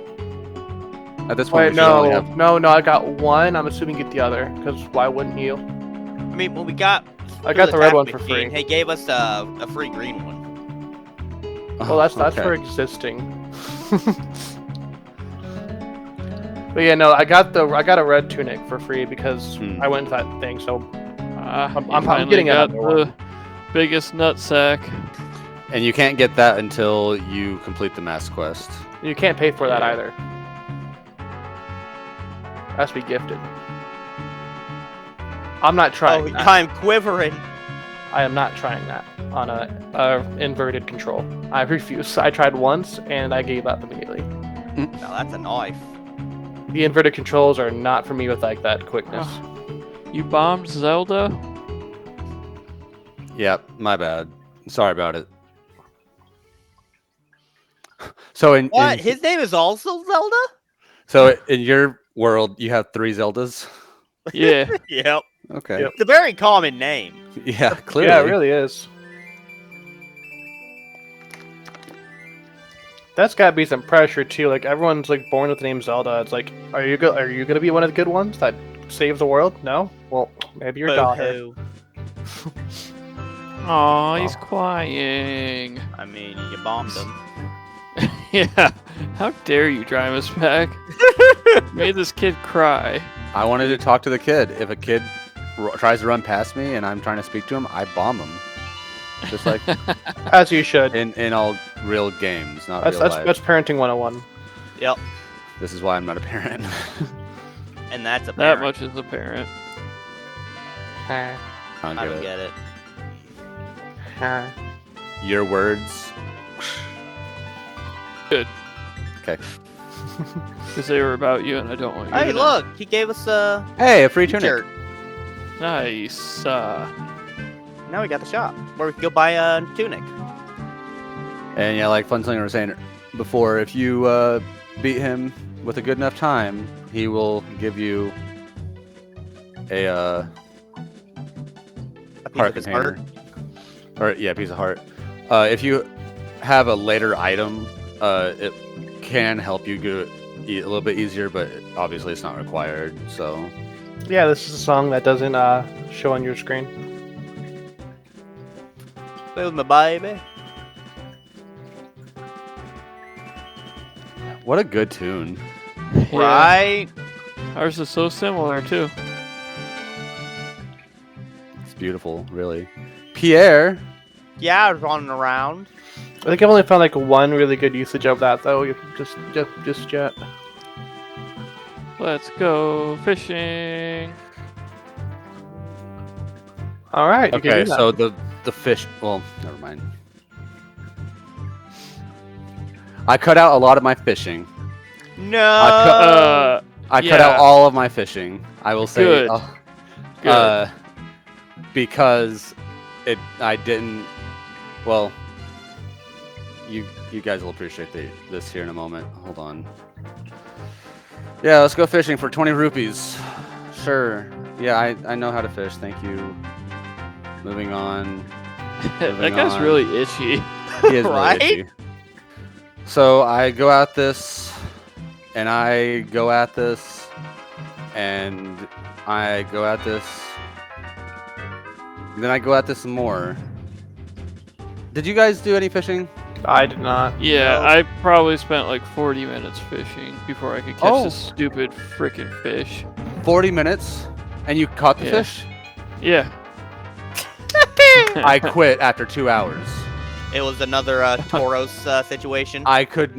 At this point, Wait, we should only have... no, I got 1. I'm assuming you get the other. Because why wouldn't you? I mean, when we got... I got the red one tax for machine, free. He gave us a free green one. Well, that's okay. for existing. But yeah, no, I got a red tunic for free because I went to that thing. So I'm finally getting got another the biggest nutsack. And you can't get that until you complete the mask quest. you can't pay for that Yeah. either. It has to be gifted. I'm not trying. Oh, that. I'm quivering. I am not trying that on a inverted control. I refuse. I tried once and I gave up immediately. Now that's a knife. The inverted controls are not for me with like that quickness. You bombed Zelda? Yep, my bad. Sorry about it. So What? His name is also Zelda? so in your world, you have 3 Zeldas. Yeah. Yep. Okay. Yep. It's a very common name. Yeah, clearly. Yeah, it really is. That's gotta be some pressure too. Like everyone's like born with the name Zelda. It's like, are you gonna be one of the good ones that saves the world? No. Well, maybe your daughter. Boo-hoo. Aw, he's crying. I mean, you bombed him. Yeah. How dare you drive us back? Made this kid cry. I wanted to talk to the kid. If a kid tries to run past me and I'm trying to speak to him, I bomb him. Just like As you should. in all real games, not That's real life. that's parenting 101. Yep. This is why I'm not a parent. And that's a That parent. much is apparent. I don't I get don't it. get it. Your words. Good. Okay. Because they were about you, and I don't want you. Hey, to know. look! He gave us a Hey, a free tunic. shirt. Nice. Now we got the shop where we can go buy a tunic. And yeah, like Funslinger was saying before, if you beat him with a good enough time, he will give you a A piece heart of his container. heart. Or yeah, piece of heart. If you have a later item, it can help you go a little bit easier, but obviously it's not required. So Yeah, this is a song that doesn't show on your screen. Play with my baby. what a good tune. Yeah. Right? Ours is so similar too. It's beautiful, really. Pierre. Yeah, I was running around. I think I've only found like one really good usage of that though. Just yet. Let's go fishing. All right. You can Okay, do that. so the fish. Well, never mind. I cut out a lot of my fishing. No. I cut out Yeah. all of my fishing. I will say, Good. Good. because I didn't. Well, you guys will appreciate this here in a moment. Hold on. Yeah, let's go fishing for 20 rupees. Sure. Yeah, I know how to fish. Thank you. Moving on. That guy's really itchy. He is Right? really itchy. So I go at this, and I go at this, and I go at this. And then I go at this some more. Did you guys do any fishing? I did not. Yeah, No. I probably spent like 40 minutes fishing before I could catch Oh. this stupid freaking fish. 40 minutes, and you caught the Yeah. fish? Yeah. I quit after 2 hours. It was another Tauros situation. I could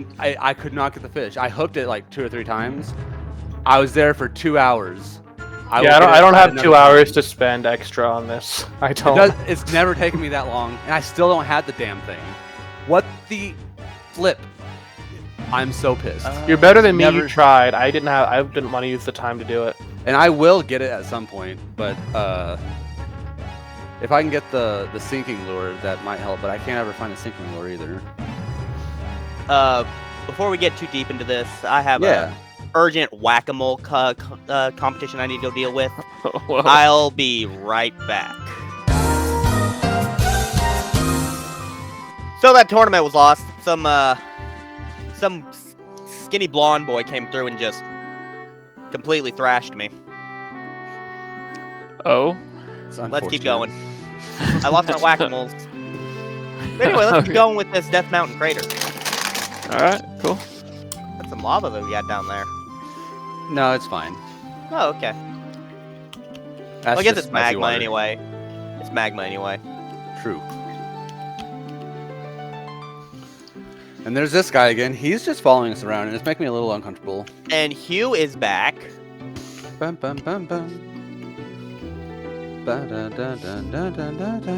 not get the fish. I hooked it like 2 or 3 times. I was there for 2 hours. I will get don't it have another 2 time. hours to spend extra on this. I don't. It's never taken me that long, and I still don't have the damn thing. What the flip? I'm so pissed. You're better than me. Never- You tried. I didn't want to use the time to do it. And I will get it at some point, but if I can get the sinking lure, that might help. But I can't ever find a sinking lure either. Before we get too deep into this, I have Yeah. a urgent whack-a-mole competition I need to deal with. Well, I'll be right back. So that tournament was lost. Some skinny blonde boy came through and just completely thrashed me. oh. It's Let's keep unfortunate. going. I lost my whack-a-moles. But anyway, let's keep going with this Death Mountain crater. All right. Cool. That's some lava that we got down there. No, it's fine. Oh, okay. That's Well, I guess just it's spicy magma water. anyway. It's magma anyway. True. And there's this guy again. He's just following us around, and it's making me a little uncomfortable. And Hugh is back. Bum, bum, bum, bum. Ba-da-da-da-da-da-da-da.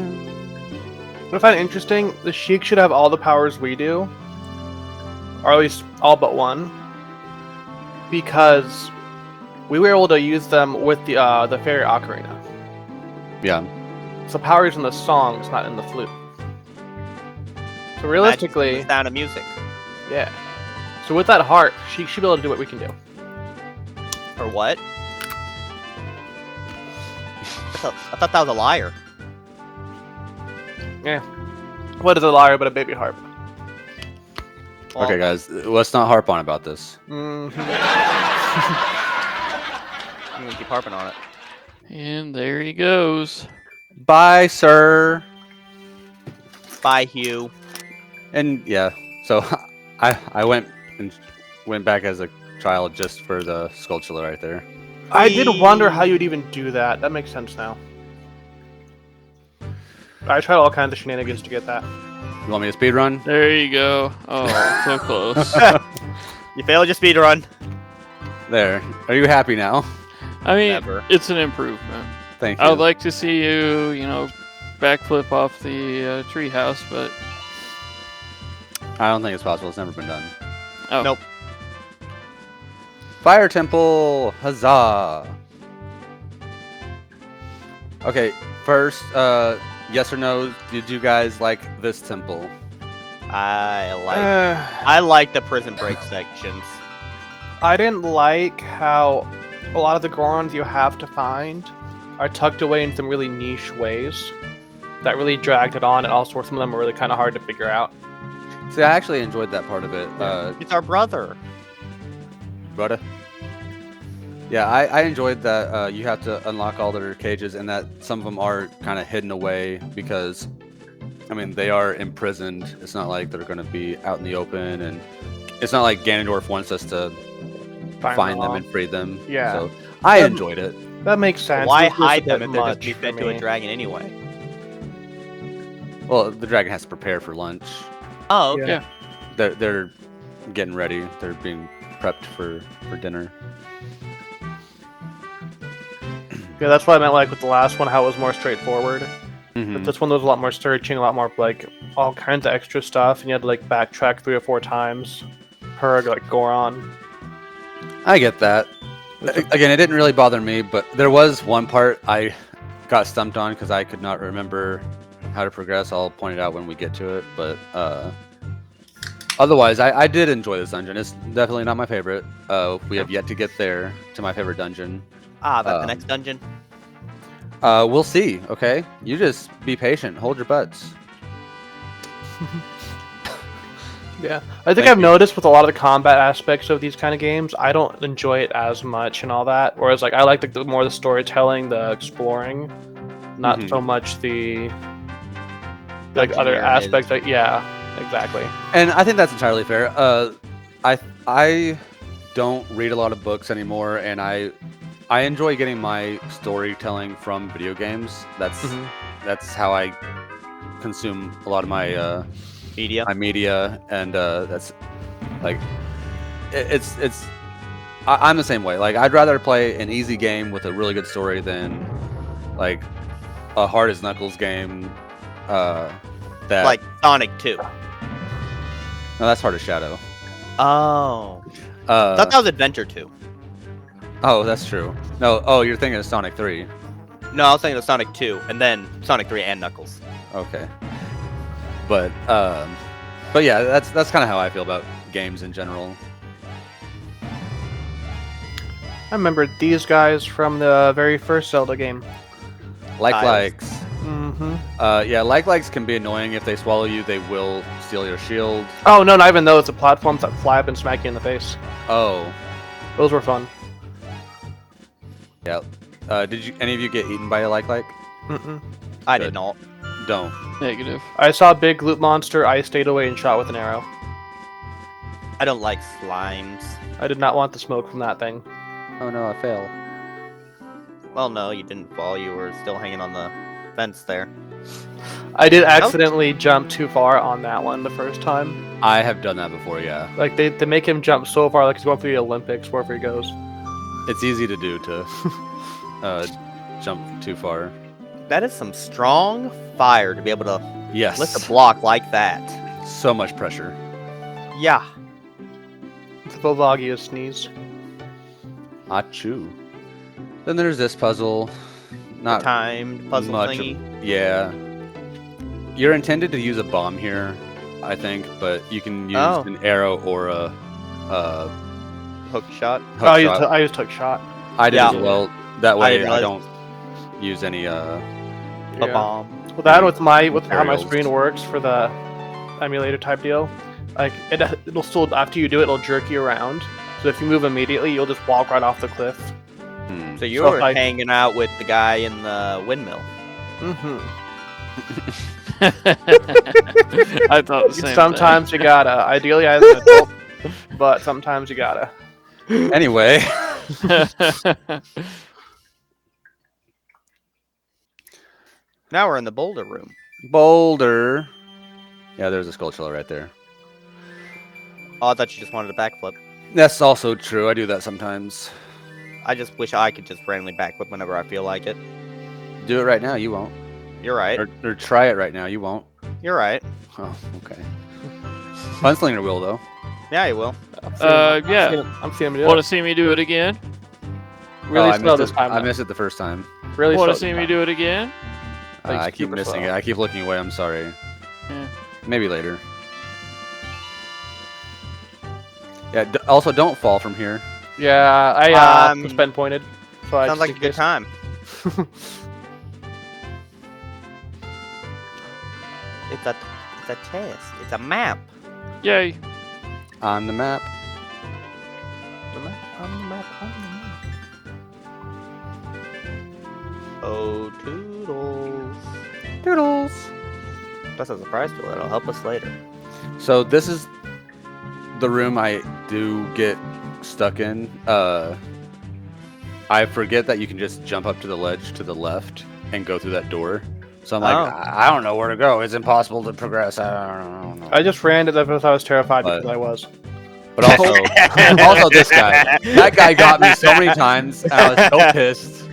What I find interesting, the Sheik should have all the powers we do, or at least all but one, because we were able to use them with the fairy ocarina. Yeah. So powers in the songs, not in the flute. So realistically, Magic's the sound of music. yeah. So with that heart, she should be able to do what we can do. Or what? I thought that was a liar. What is a lyre but a baby harp? Well, Okay, guys, let's not harp on about this. Mhm. I'm gonna keep harping on it. And there he goes. Bye, sir. Bye, Hugh. And yeah, so I went back as a child just for the sculpture right there. I did wonder how you'd even do that. That makes sense now. I tried all kinds of shenanigans to get that. You want me to speed run? There you go. Oh, so close. You failed your speed run. There. Are you happy now? I mean, Never. it's an improvement. Thank you. I would like to see you, backflip off the treehouse, but I don't think it's possible. It's never been done. oh, Nope. Fire Temple! Huzzah! Okay, first, yes or no, did you guys like this temple? I like the prison break sections. I didn't like how a lot of the Gorons you have to find are tucked away in some really niche ways that really dragged it on, and also some of them are really kind of hard to figure out. See, I actually enjoyed that part of it. It's our brother. Brother. Yeah, I enjoyed that you have to unlock all their cages and that some of them are kind of hidden away because, I mean, they are imprisoned. It's not like they're going to be out in the open, and it's not like Ganondorf wants us to find them and free them. Yeah. So I enjoyed it. That makes sense. Why It was hide a them bit if they're just much be for fed to a me. dragon anyway? Well, the dragon has to prepare for lunch. Oh, okay. Yeah. They're getting ready. They're being prepped for dinner. Yeah, that's what I meant like with the last one, how it was more straightforward. Mhm. But this one there was a lot more searching, a lot more like all kinds of extra stuff, and you had to like backtrack 3 or 4 times per like Goron. I get that. Again, it didn't really bother me, but there was one part I got stumped on because I could not remember how to progress. I'll point it out when we get to it, but otherwise, I did enjoy this dungeon. It's definitely not my favorite. We have yet to get there to my favorite dungeon. That's the next dungeon. We'll see, okay? You just be patient. Hold your butts. Yeah, I think Thank I've you. noticed with a lot of the combat aspects of these kind of games, I don't enjoy it as much and all that. Whereas like I like the more the storytelling, the exploring, not Mhm. so much the like other Dungeon areas. aspects. Like, yeah, exactly. And I think that's entirely fair. I don't read a lot of books anymore, and I enjoy getting my storytelling from video games. That's how I consume a lot of my Media. media, and that's like I'm the same way. Like I'd rather play an easy game with a really good story than like a hard as knuckles game. That Like Sonic 2. no, that's Hard as Shadow. Oh. I thought that was Adventure 2. Oh, that's true. No, oh, you're thinking of Sonic 3. No, I was thinking of Sonic 2, and then Sonic 3 and Knuckles. Okay. But yeah, that's kind of how I feel about games in general. I remember these guys from the very first Zelda game. Likes. Mm-hmm. Yeah, likes can be annoying. If they swallow you, they will steal your shield. Oh no, not even those. The platforms that fly up and smack you in the face. Oh, Those were fun. yeah. Did any of you get eaten by a like? Mm-mm. I Good. did not. Don't. negative. I saw a big loot monster. I stayed away and shot with an arrow. I don't like slimes. I did not want the smoke from that thing. Oh no, I failed. Well, no, you didn't fall. You were still hanging on the fence there. I did accidentally jump too far on that one the first time. I have done that before. Yeah, Like they make him jump so far, like he's going for the Olympics wherever he goes. it's easy to do to jump too far. That is some strong fire to be able to Yes. lift a block like that. So much pressure. Yeah. It's a Volvagia sneeze. Achoo. Then there's this puzzle. Not Timed puzzle much. thingy. Yeah. You're intended to use a bomb here, I think, but you can use Oh. an arrow or a Hook shot. hook I shot. used hook shot. I did Yeah. as well. That way didn't I realize- don't use any A Yeah. bomb. Well, that with how my Materials. screen works for the emulator type deal, like it'll still after you do it, it'll jerk you around. So if you move immediately, you'll just walk right off the cliff. So you So were if I- hanging out with the guy in the windmill. Mm-hmm. I thought the same Sometimes thing. you gotta. Ideally, as an adult, but sometimes you gotta. Anyway, Now we're in the boulder room. Boulder. Yeah, there's a skulltula right there. Oh, I thought you just wanted a backflip. That's also true. I do that sometimes. I just wish I could just randomly backflip whenever I feel like it. Do it right now. You won't. You're right. Or try it right now. You won't. You're right. Oh, okay. Gunslinger will though. Yeah, you will. Yeah. I'm seeing him do Want to it. see me do it again? Really I slow missed this it. time. I though. missed it the first time. Really Want slow to see this me time. do it again? Like, I keep super missing slow. it. I keep looking away. I'm sorry. Yeah. Maybe later. Yeah. Also, don't fall from here. Yeah, I Um, was been pointed. So I Sounds just like a good time. It's a chest. It's a map. Yay. On the map. Oh, toodles. Doodles. That's a surprise tool. It'll help us later. So this is the room I do get stuck in. I forget that you can just jump up to the ledge to the left and go through that door. So I'm like, Oh. I don't know where to go. It's impossible to progress. I don't know. I just ran it because I was terrified But- because I was. But also, also this guy. That guy got me so many times, and I was so pissed.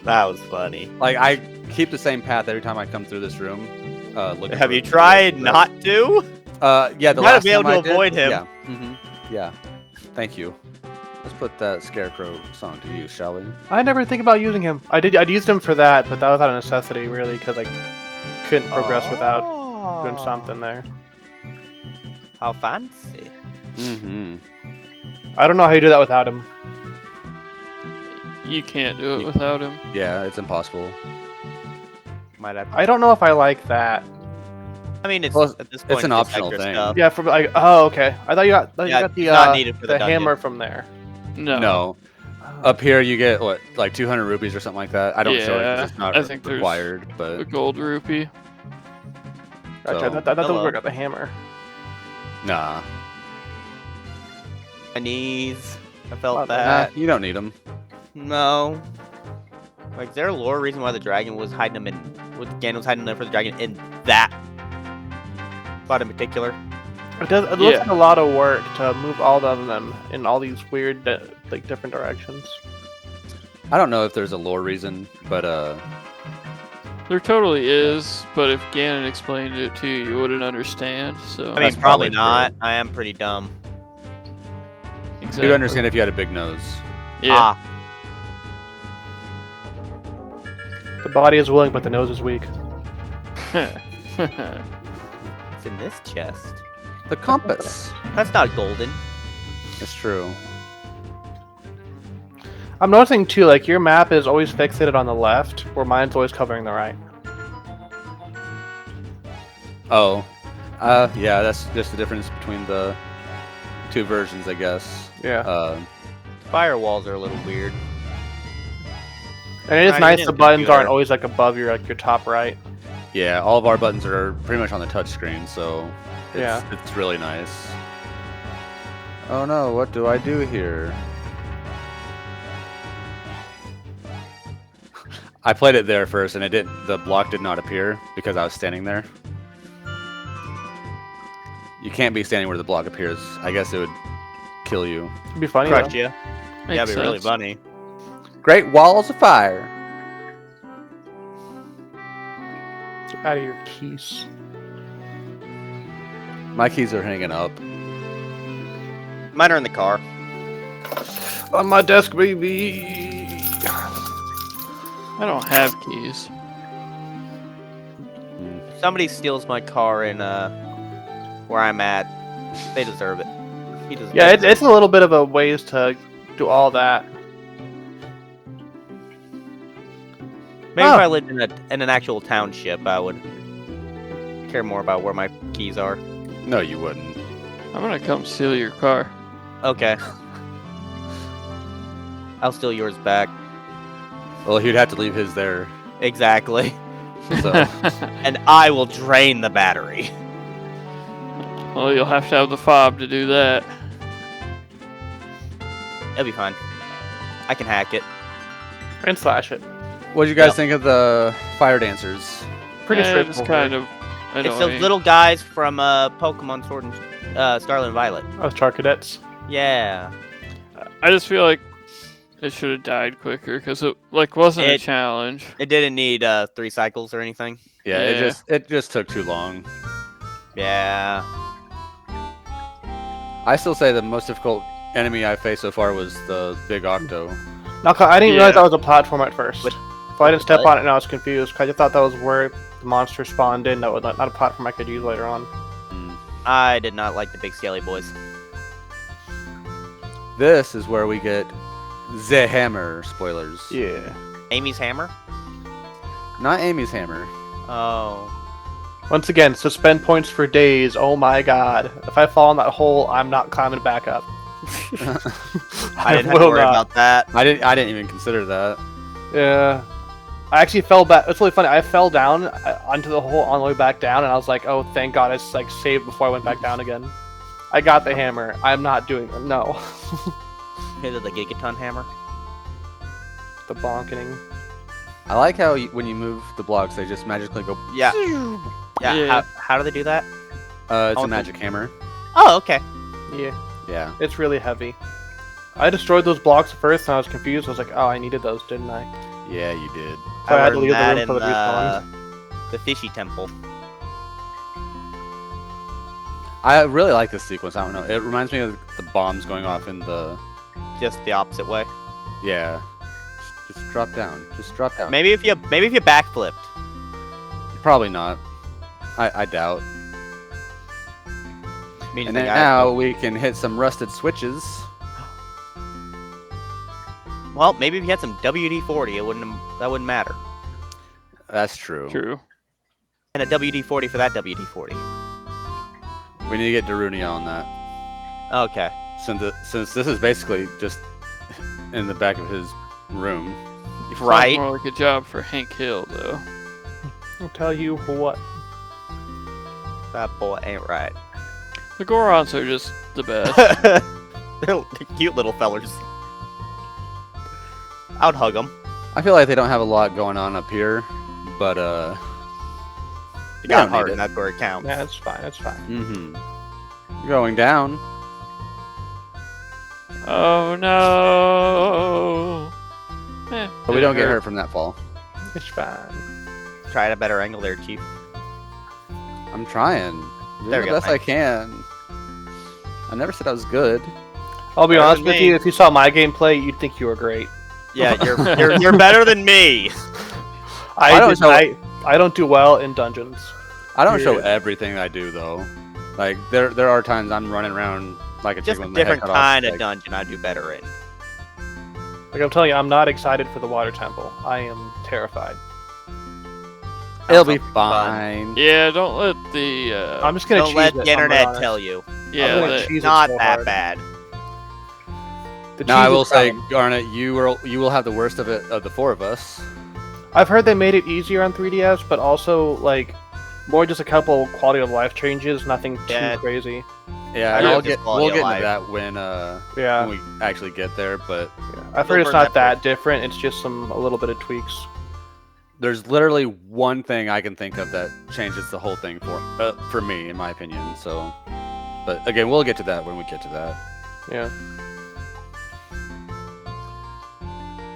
That was funny. Like I keep the same path every time I come through this room. Looking Have for- you tried not to? Yeah, the Gotta last be able time to I did- avoid him. Yeah. Yeah. Thank you. Let's put that scarecrow song to use, shall we? I never think about using him. I'd used him for that, but that was out of necessity, really, because I couldn't progress without doing something there. How fancy. Mm-hmm. I don't know how you do that without him. You can't do it without him. Yeah, it's impossible. Might have. I don't know if I like that. I mean, it's Well, at this point an just optional extra thing. stuff. Yeah, for like, oh, okay. I thought you got, Yeah, you got it's not needed for the the dungeon. hammer from there. No. No. Up here, you get what, like 200 rupees or something like that. I don't show it 'cause Yeah, it's not I think there's- required, A but gold rupee. Gotcha. So- I thought Hello. we got the hammer. nah. My knees. I felt Nah, Nah, that. you don't need them. No. Like, is there a lore reason why the dragon was hiding them in? What Ganon was hiding them for the dragon in that spot in particular? It does. It looks Yeah. like a lot of work to move all of them in all these weird, like different directions. I don't know if there's a lore reason, but There totally is, but if Ganon explained it to you, you wouldn't understand. So I mean, That's probably probably not. I am pretty dumb. exactly. you'd understand if you had a big nose. Yeah. Ah, The body is willing, but the nose is weak. it's in this chest. The compass. That's not golden. It's true. I'm noticing too, like your map is always fixated on the left, where mine's always covering the right. Oh. Yeah, that's just the difference between the two versions, I guess. Yeah. Firewalls are a little weird. And it is Right, nice it is the buttons computer. aren't always like above your top right. Yeah, all of our buttons are pretty much on the touch screen, so Yeah. it's really nice. Oh no, what do I do here? I played it there first, and the block did not appear because I was standing there. You can't be standing where the block appears. I guess it would kill you. It'd be funny. Crush Though. you. Makes Yeah, it'd be really sense. funny. Great walls of fire. Get out of your keys. My keys are hanging up. Mine are in the car. On my desk, baby. I don't have keys. If somebody steals my car in where I'm at, they deserve it. He deserves Yeah, it. it's a little bit of a ways to do all that. Maybe Oh. if I lived in an actual township, I would care more about where my keys are. No, you wouldn't. I'm gonna come steal your car. Okay. I'll steal yours back. Well, he'd have to leave his there. Exactly. So And I will drain the battery. Well, you'll have to have the fob to do that. It'll be fine. I can hack it. And slash it. What did you guys Yep. think of the fire dancers? Pretty It's straightforward. kind of It's annoying. those little guys from Pokemon Sword and Scarlet and Violet. Oh, Char Cadets. Yeah. I just feel like it should have died quicker because it wasn't a It- challenge. It didn't need 3 cycles or anything. Yeah, Yeah. it just took too long. Yeah. I still say the most difficult enemy I faced so far was the big Octo. No, I didn't realize Yeah. that was a platform at first. What- So I didn't step what? on it and I was confused because I thought that was where the monster spawned in. That was not a platform I could use later on. Mm. I did not like the big scaly boys. This is where we get the hammer. Spoilers. Yeah. Amy's hammer? Not Amy's hammer. Oh. Once again, suspend points for days. Oh my god. If I fall in that hole, I'm not climbing back up. I didn't have to worry about that. I didn't even consider that. Yeah. I actually fell back. It's really funny. I fell down onto the hole on the way back down, and I was like, "Oh, thank God!" It's like saved before I went back down again. I got the hammer. I'm not doing it. No. Hit the Gigaton hammer. The bonkening. I like how when you move the blocks, they just magically go. Yeah. Yeah. Yeah. How do they do that? It's Oh, a magic hammer. Oh, okay. Yeah. Yeah. It's really heavy. I destroyed those blocks first, and I was confused. I was like, "Oh, I needed those, didn't I?" Yeah, you did. So I had to learned leave the that room in for the respawn. the fishy temple. I really like this sequence. I don't know. It reminds me of the bombs going off in the. Just the opposite way. Yeah. Just drop down. Just drop down. Maybe if you backflipped. Probably not. I doubt. Means And the then guy- now we can hit some rusted switches. Well, maybe if you had some WD-40, that wouldn't matter. That's true. True. And a WD-40 for that WD-40. We need to get Darunia on that. Okay. Since this is basically just in the back of his room. Sounds Right. more like a job for Hank Hill, though. I'll tell you what. That boy ain't right. The Gorons are just the best. They're cute little fellers. I'd hug them. I feel like they don't have a lot going on up here, but You don't got need heart, it. and that's where it counts. Yeah, it's fine. It's fine. Going down. Oh no! But we don't get hurt from that fall. It's fine. Try at a better angle there, Chief. I'm trying. Doing There the we go, best I can. I never said I was good. I'll be Better honest than with me. you. If you saw my gameplay, you'd think you were great. Yeah, you're better than me. I don't know. I don't do well in dungeons. I don't show Yeah. everything I do though. Like there are times I'm running around like a Just chicken a with my head different cut off, kind of like- dungeon I do better in. Like I'm telling you, I'm not excited for the water temple. I am terrified. It'll be Sounds fine. Yeah, don't let the I'm just gonna Don't cheese let it, the if I'm being internet honest. tell you. yeah I'm gonna the, cheese it Not so that hard. bad. The Now I cheese will is say, fine. Garnet, you will have the worst of it of the four of us. I've heard they made it easier on 3DS, but also like more just a couple quality of life changes. Nothing Yeah. too crazy. Yeah, I and like I'll this get quality we'll of get life. into that when Yeah. we actually get there. But I've We'll heard it's burn not that that different. It's just a little bit of tweaks. there's literally one thing I can think of that changes the whole thing for me, in my opinion. So, but again, we'll get to that when we get to that. Yeah.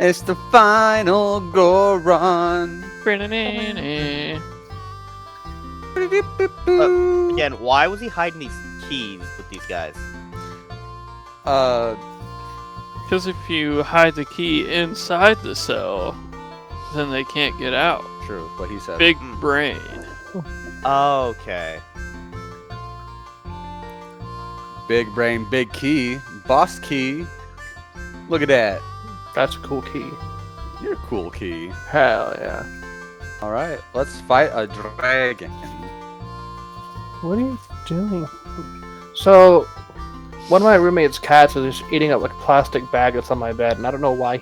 It's the final Goron. Again, why was he hiding these keys with these guys? Because if you hide the key inside the cell, then they can't get out. True, what he said. Big Hmm. brain. Okay. Big brain, big key, boss key. Look at that. That's a cool key. You're a cool key. Hell yeah. All right, let's fight a dragon. What are you doing? So, one of my roommate's cats is just eating up like a plastic bag that's on my bed, and I don't know why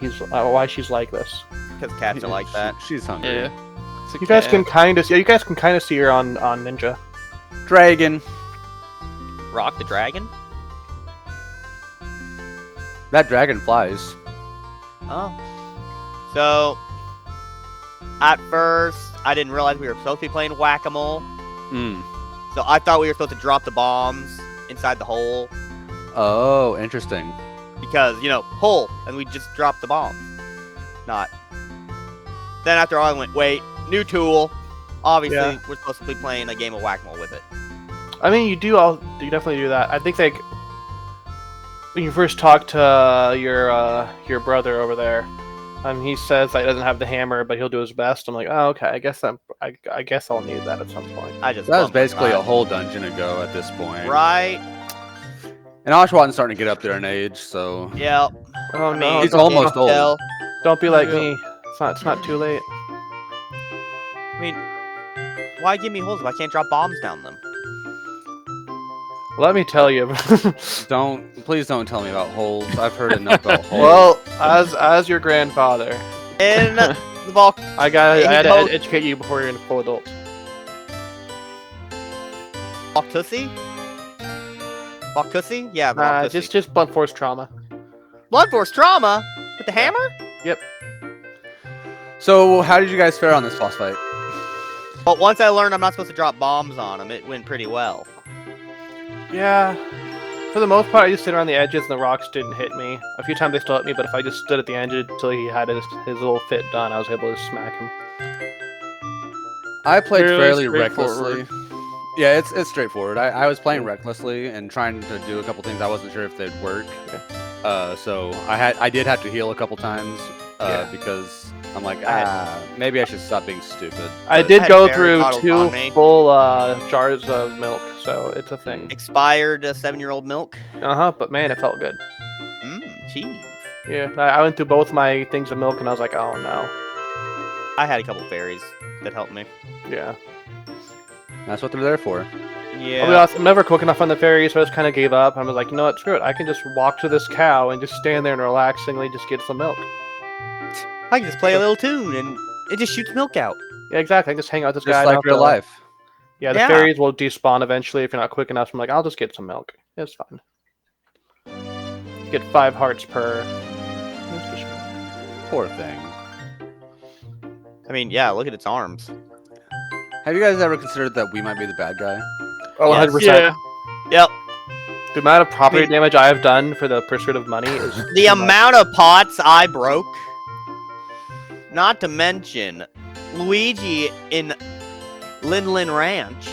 she's like this. Because cats are like that. She's hungry. Yeah. It's a You guys cat. can kind of see her on Ninja. Dragon. Rock the dragon? That dragon flies. Oh. So, at first, I didn't realize we were supposed to be playing whack-a-mole. Mm. So I thought we were supposed to drop the bombs inside the hole. Oh, interesting. Because, hole, and we just dropped the bombs. Not. Then after all, I went, wait, new tool. Obviously, Yeah. we're supposed to be playing a game of whack-a-mole with it. I mean, you definitely do that. I think like when you first talk to your brother over there, he says that he doesn't have the hammer, but he'll do his best. I'm like, oh, okay. I guess I'll need that at some point. I just That was bumped my basically a ride. whole dungeon ago at this point. Right? And Oshawotton's starting to get up there in age, so Yep. Oh I no, mean, he's don't, almost old. tell. don't be like Yeah. me. It's not too late. I mean, why give me holes if I can't drop bombs down them? Let me tell you. please don't tell me about holes. I've heard enough about holes. Well, as your grandfather, In the ball. I had to educate you before you're a full adult. Tussy? Tussy? Yeah, Nah, Tussy. just blunt force trauma. Blood Force trauma? With the hammer? So, how did you guys fare on this boss fight? But once I learned I'm not supposed to drop bombs on him, it went pretty well. Yeah. For the most part, I just stood around the edges and the rocks didn't hit me. A few times they still hit me, but if I just stood at the edge until he had his little fit done, I was able to smack him. I played Fairly fairly straightforward. recklessly. Yeah, it's straightforward. I was playing recklessly and trying to do a couple things I wasn't sure if they'd work. So I did have to heal a couple times because I'm like, maybe I should stop being stupid. I But did had go berry through bottles 2 on me. full jars of milk, so it's a thing. Expired 7-year-old milk. But man, it felt good. Cheese. Yeah, I went through both my things of milk and I was like, oh no. I had a couple berries that helped me. Yeah. that's what they're there for. I'll be Yeah. honest, I'm never quick enough on the ferry, so I just kind of gave up. I was like, you know what, screw it. I can just walk to this cow and just stand there and relaxingly just get some milk. I can just play a little tune and it just shoots milk out. Yeah, exactly. I can just hang out with this Just guy. like enough real to- life. Yeah, the Yeah. fairies will despawn eventually if you're not quick enough. So I'm like, I'll just get some milk. It's fine. Get 5 hearts per. Poor thing. I mean, yeah, look at its arms. Have you guys ever considered that we might be the bad guy? Oh, Yes. 100%. Yeah. Yep. The amount of property I mean- damage I have done for the pursuit of money is The amount of pots I broke. Not to mention Luigi in Lin Ranch.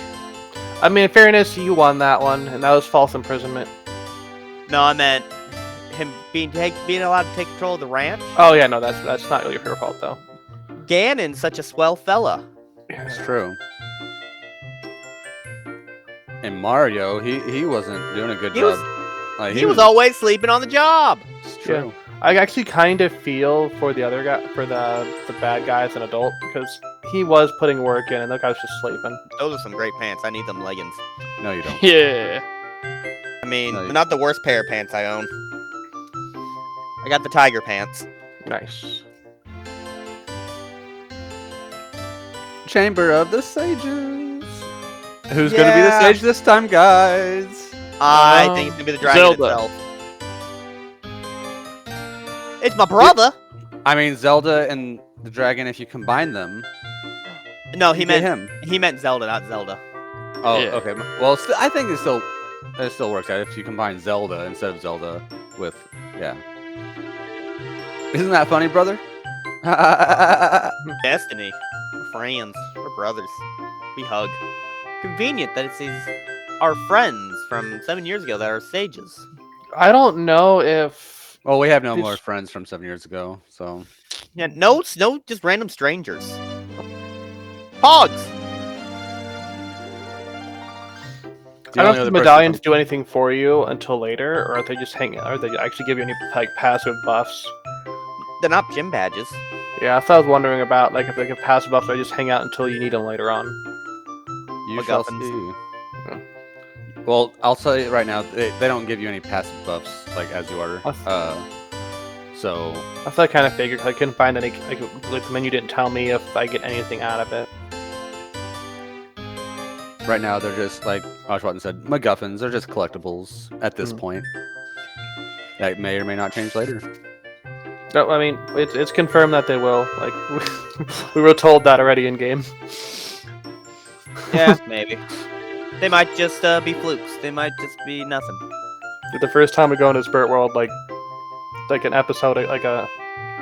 I mean, in fairness, you won that one, and that was false imprisonment. No, I meant him being allowed to take control of the ranch. Oh yeah, no, that's not really your fault though. Ganon's such a swell fella. It's true. And Mario, he wasn't doing a good He job. was- Like, He was always sleeping on the job. It's true. I actually kind of feel for the other guy, for the bad guy as an adult, because he was putting work in, and that guy was just sleeping. Those are some great pants. I need them leggings. No, you don't. Yeah. I mean, No, they're not the worst pair of pants I own. I got the tiger pants. Nice. Chamber of the Sages. Who's gonna be the Yeah. sage this time, guys? I think it's gonna be the dragon Zelda. itself. It's my brother. I mean, Zelda and the dragon. If you combine them, No, you get him. he meant Zelda, not Zelda. Oh, Yeah. okay. Well, I think it still works out if you combine Zelda instead of Zelda with Isn't that funny, brother? Destiny. We're friends. We're brothers. We hug. Convenient that it's our friends from 7 years ago that are sages. I don't know if Well, we have no This- more friends from 7 years ago, so Yeah, no, just random strangers. Pogs. the I don't only know if other the person medallions from- do anything for you until later, or if they just or they actually give you any like passive buffs. They're not gym badges. Yeah, that's what I was wondering about, like if they give passive buffs, or they just hang out until you need them later on. You shall MacGuffins. see. Yeah. Well, I'll tell you right now, they don't give you any passive buffs like as you order. So I thought I kind of figured 'cause I couldn't find any. Like the menu didn't tell me if I get anything out of it. right now they're just like Oshawott said, MacGuffins. They're just collectibles at this Mm. point. That may or may not change later. No, I mean it's confirmed that they will. Like we were told that already in game. Yeah, maybe. They might just be flukes. They might just be nothing. The first time we go into Spirit World, like an episode, like a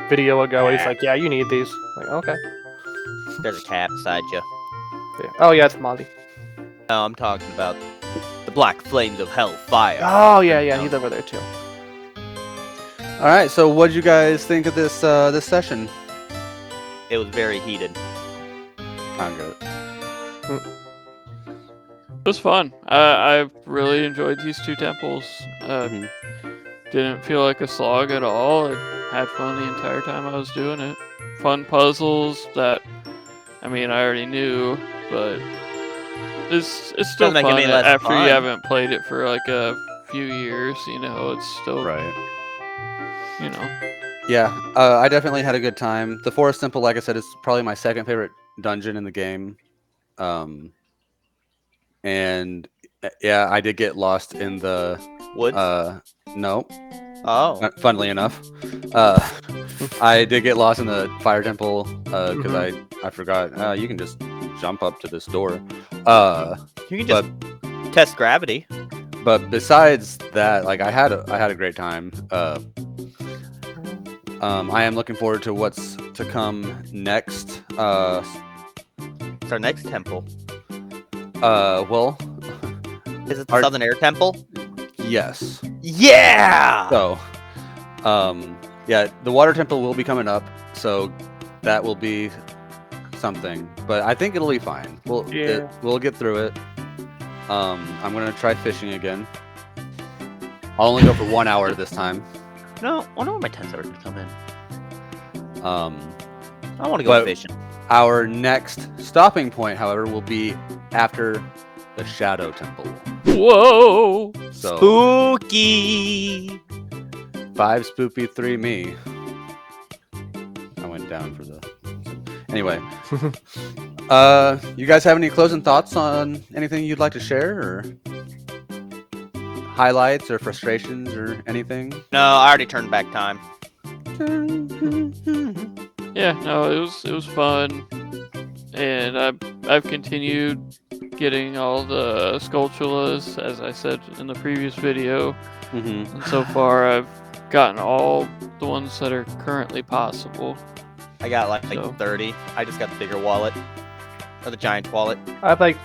video ago, he's like, "Yeah, you need these." Like, okay. There's a cat beside you. Yeah. Oh yeah, it's Molly. No, I'm talking about the black flames of hellfire. Oh yeah, he's over there too. All right. So, what did you guys think of this this session? It was very heated. I'm good. It was fun. I really enjoyed these 2 temples. Mhm. Didn't feel like a slog at all. I had fun the entire time I was doing it. Fun puzzles that, I mean, I already knew, but it's still Doesn't make it fun any less after fun. you haven't played it for like a few years. You know, it's still, Right. you know. Yeah, I definitely had a good time. The Forest Temple, like I said, is probably my second favorite dungeon in the game. And yeah, I did get lost in the Woods? no, Oh. funnily enough, I did get lost in the Fire Temple because I forgot you can just jump up to this door. You can just test gravity. But besides that, like I had a great time. I am looking forward to what's to come next. It's our next temple. Well, Is it the Southern Air Temple? yes. Yeah! So, yeah, the Water Temple will be coming up, so that will be something. But I think it'll be fine. We'll get through it. I'm gonna try fishing again. I'll only go for 1 hour this time. No, I wonder when my tents are to come in. I want to go but- fishing. Our next stopping point, however, will be after the Shadow Temple. Whoa! So Spooky! 5 spoopy, 3 me. I went down for the. Anyway, you guys have any closing thoughts on anything you'd like to share, or highlights, or frustrations, or anything? No, I already turned back time. Yeah, no, it was fun, and I've continued getting all the Skulltulas, as I said in the previous video, Mm-hmm. and so far I've gotten all the ones that are currently possible. I got like So- 30. I just got the bigger wallet. Or the giant wallet. I have like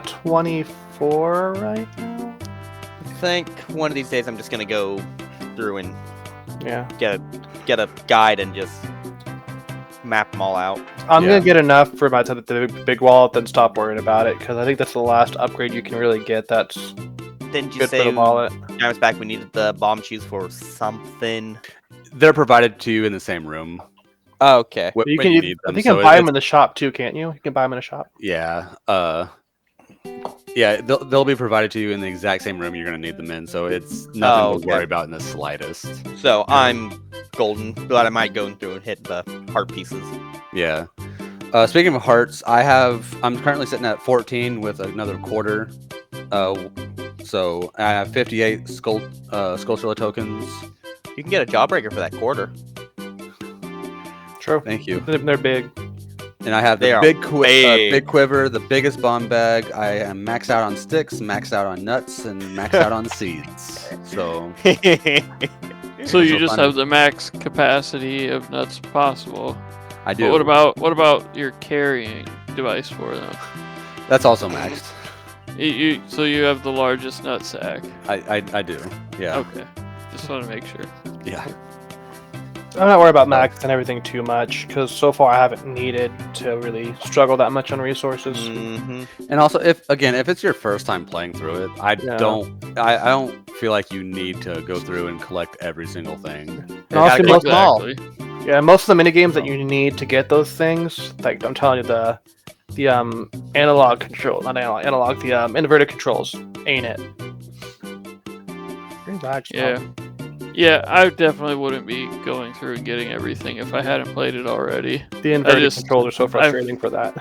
24 right now. I think one of these days I'm just gonna go through and Yeah. get a guide and just map them all out. I'm Yeah. gonna get enough for the big wallet, then stop worrying about it, because I think that's the last upgrade you can really get. That's Didn't you good for say the wallet. times back we needed the bomb shoes for something? They're provided to you in the same room. Oh, okay. When You can, you you, need I them, think you so can buy them it's- in the shop too, can't you? You can buy them in a shop. Yeah. Yeah, they'll be provided to you in the exact same room you're gonna need them in, so it's nothing Oh, to okay. worry about in the slightest. So I'm golden, but I might go through and hit the heart pieces. Yeah. Speaking of hearts, I'm currently sitting at 14 with another quarter. So I have 58 Skulltula tokens. You can get a jawbreaker for that quarter. True. Thank you. They're big. And I have They the are big big. quiver, the biggest bomb bag. I am maxed out on sticks, maxed out on nuts, and maxed out on seeds. So So you So just fun. have the max capacity of nuts possible. I do. But what about your carrying device for them? That's also maxed. So you have the largest nut sack. I do. Yeah. Okay, just want to make sure. Yeah. I'm not worried about max and everything too much, because so far I haven't needed to really struggle that much on resources. hmm And also, if it's your first time playing through it, I Yeah. don't feel like you need to go through and collect every single thing. And also, gotta most, Exactly. yeah, most of the mini games that you need to get those things, like I'm telling you, the analog control, not analog, the inverted controls ain't it. Green badge, Yeah. Yeah, I definitely wouldn't be going through and getting everything if I hadn't played it already. The inverted just- controls are so frustrating for that.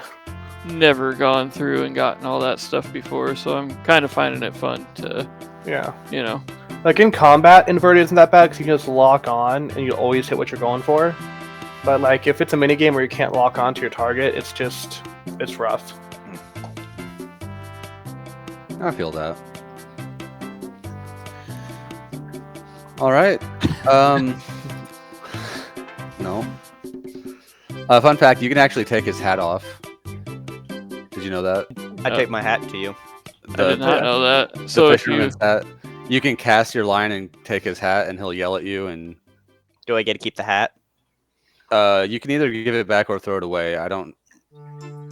Never gone through and gotten all that stuff before, so I'm kind of finding it fun to, Yeah. you know, Like in combat, inverted isn't that bad because you can just lock on and you always hit what you're going for. But like if it's a minigame where you can't lock on to your target, it's rough. I feel that. All right. No. Fun fact: you can actually take his hat off. Did you know that? I take my hat to you. I did not know that. The So if you, fisherman's hat. You can cast your line and take his hat, and he'll yell at you. And Do I get to keep the hat? you can either give it back or throw it away. I don't.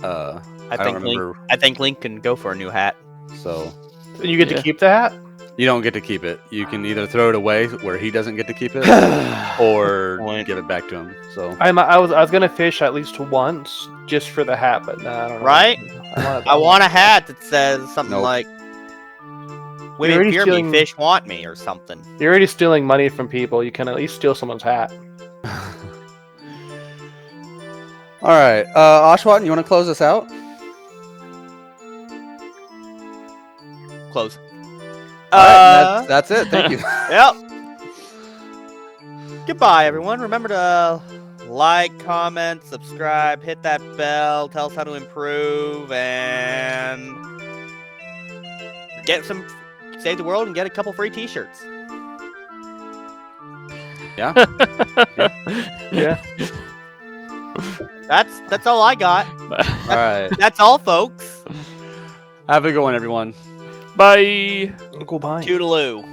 I I think don't remember. I think Link can go for a new hat. So And you get Yeah. to keep the hat. you don't get to keep it. You can either throw it away where he doesn't get to keep it, or Point. give it back to him. So I was gonna fish at least once just for the hat, but no, I don't know. Right? I want a hat that says something Nope. like You're "Women already fear stealing- me, fish want me" or something. You're already stealing money from people. You can at least steal someone's hat. all right, Oshwat, you want to close us out? Close. All right, that's it. Thank you. Yep. Goodbye, everyone. Remember to like, comment, subscribe, hit that bell, tell us how to improve, and save the world and get a couple free T-shirts. Yeah. Yeah. That's all I got. All right. That's all, folks. Have a good one, everyone. bye. Go buy. Toodaloo.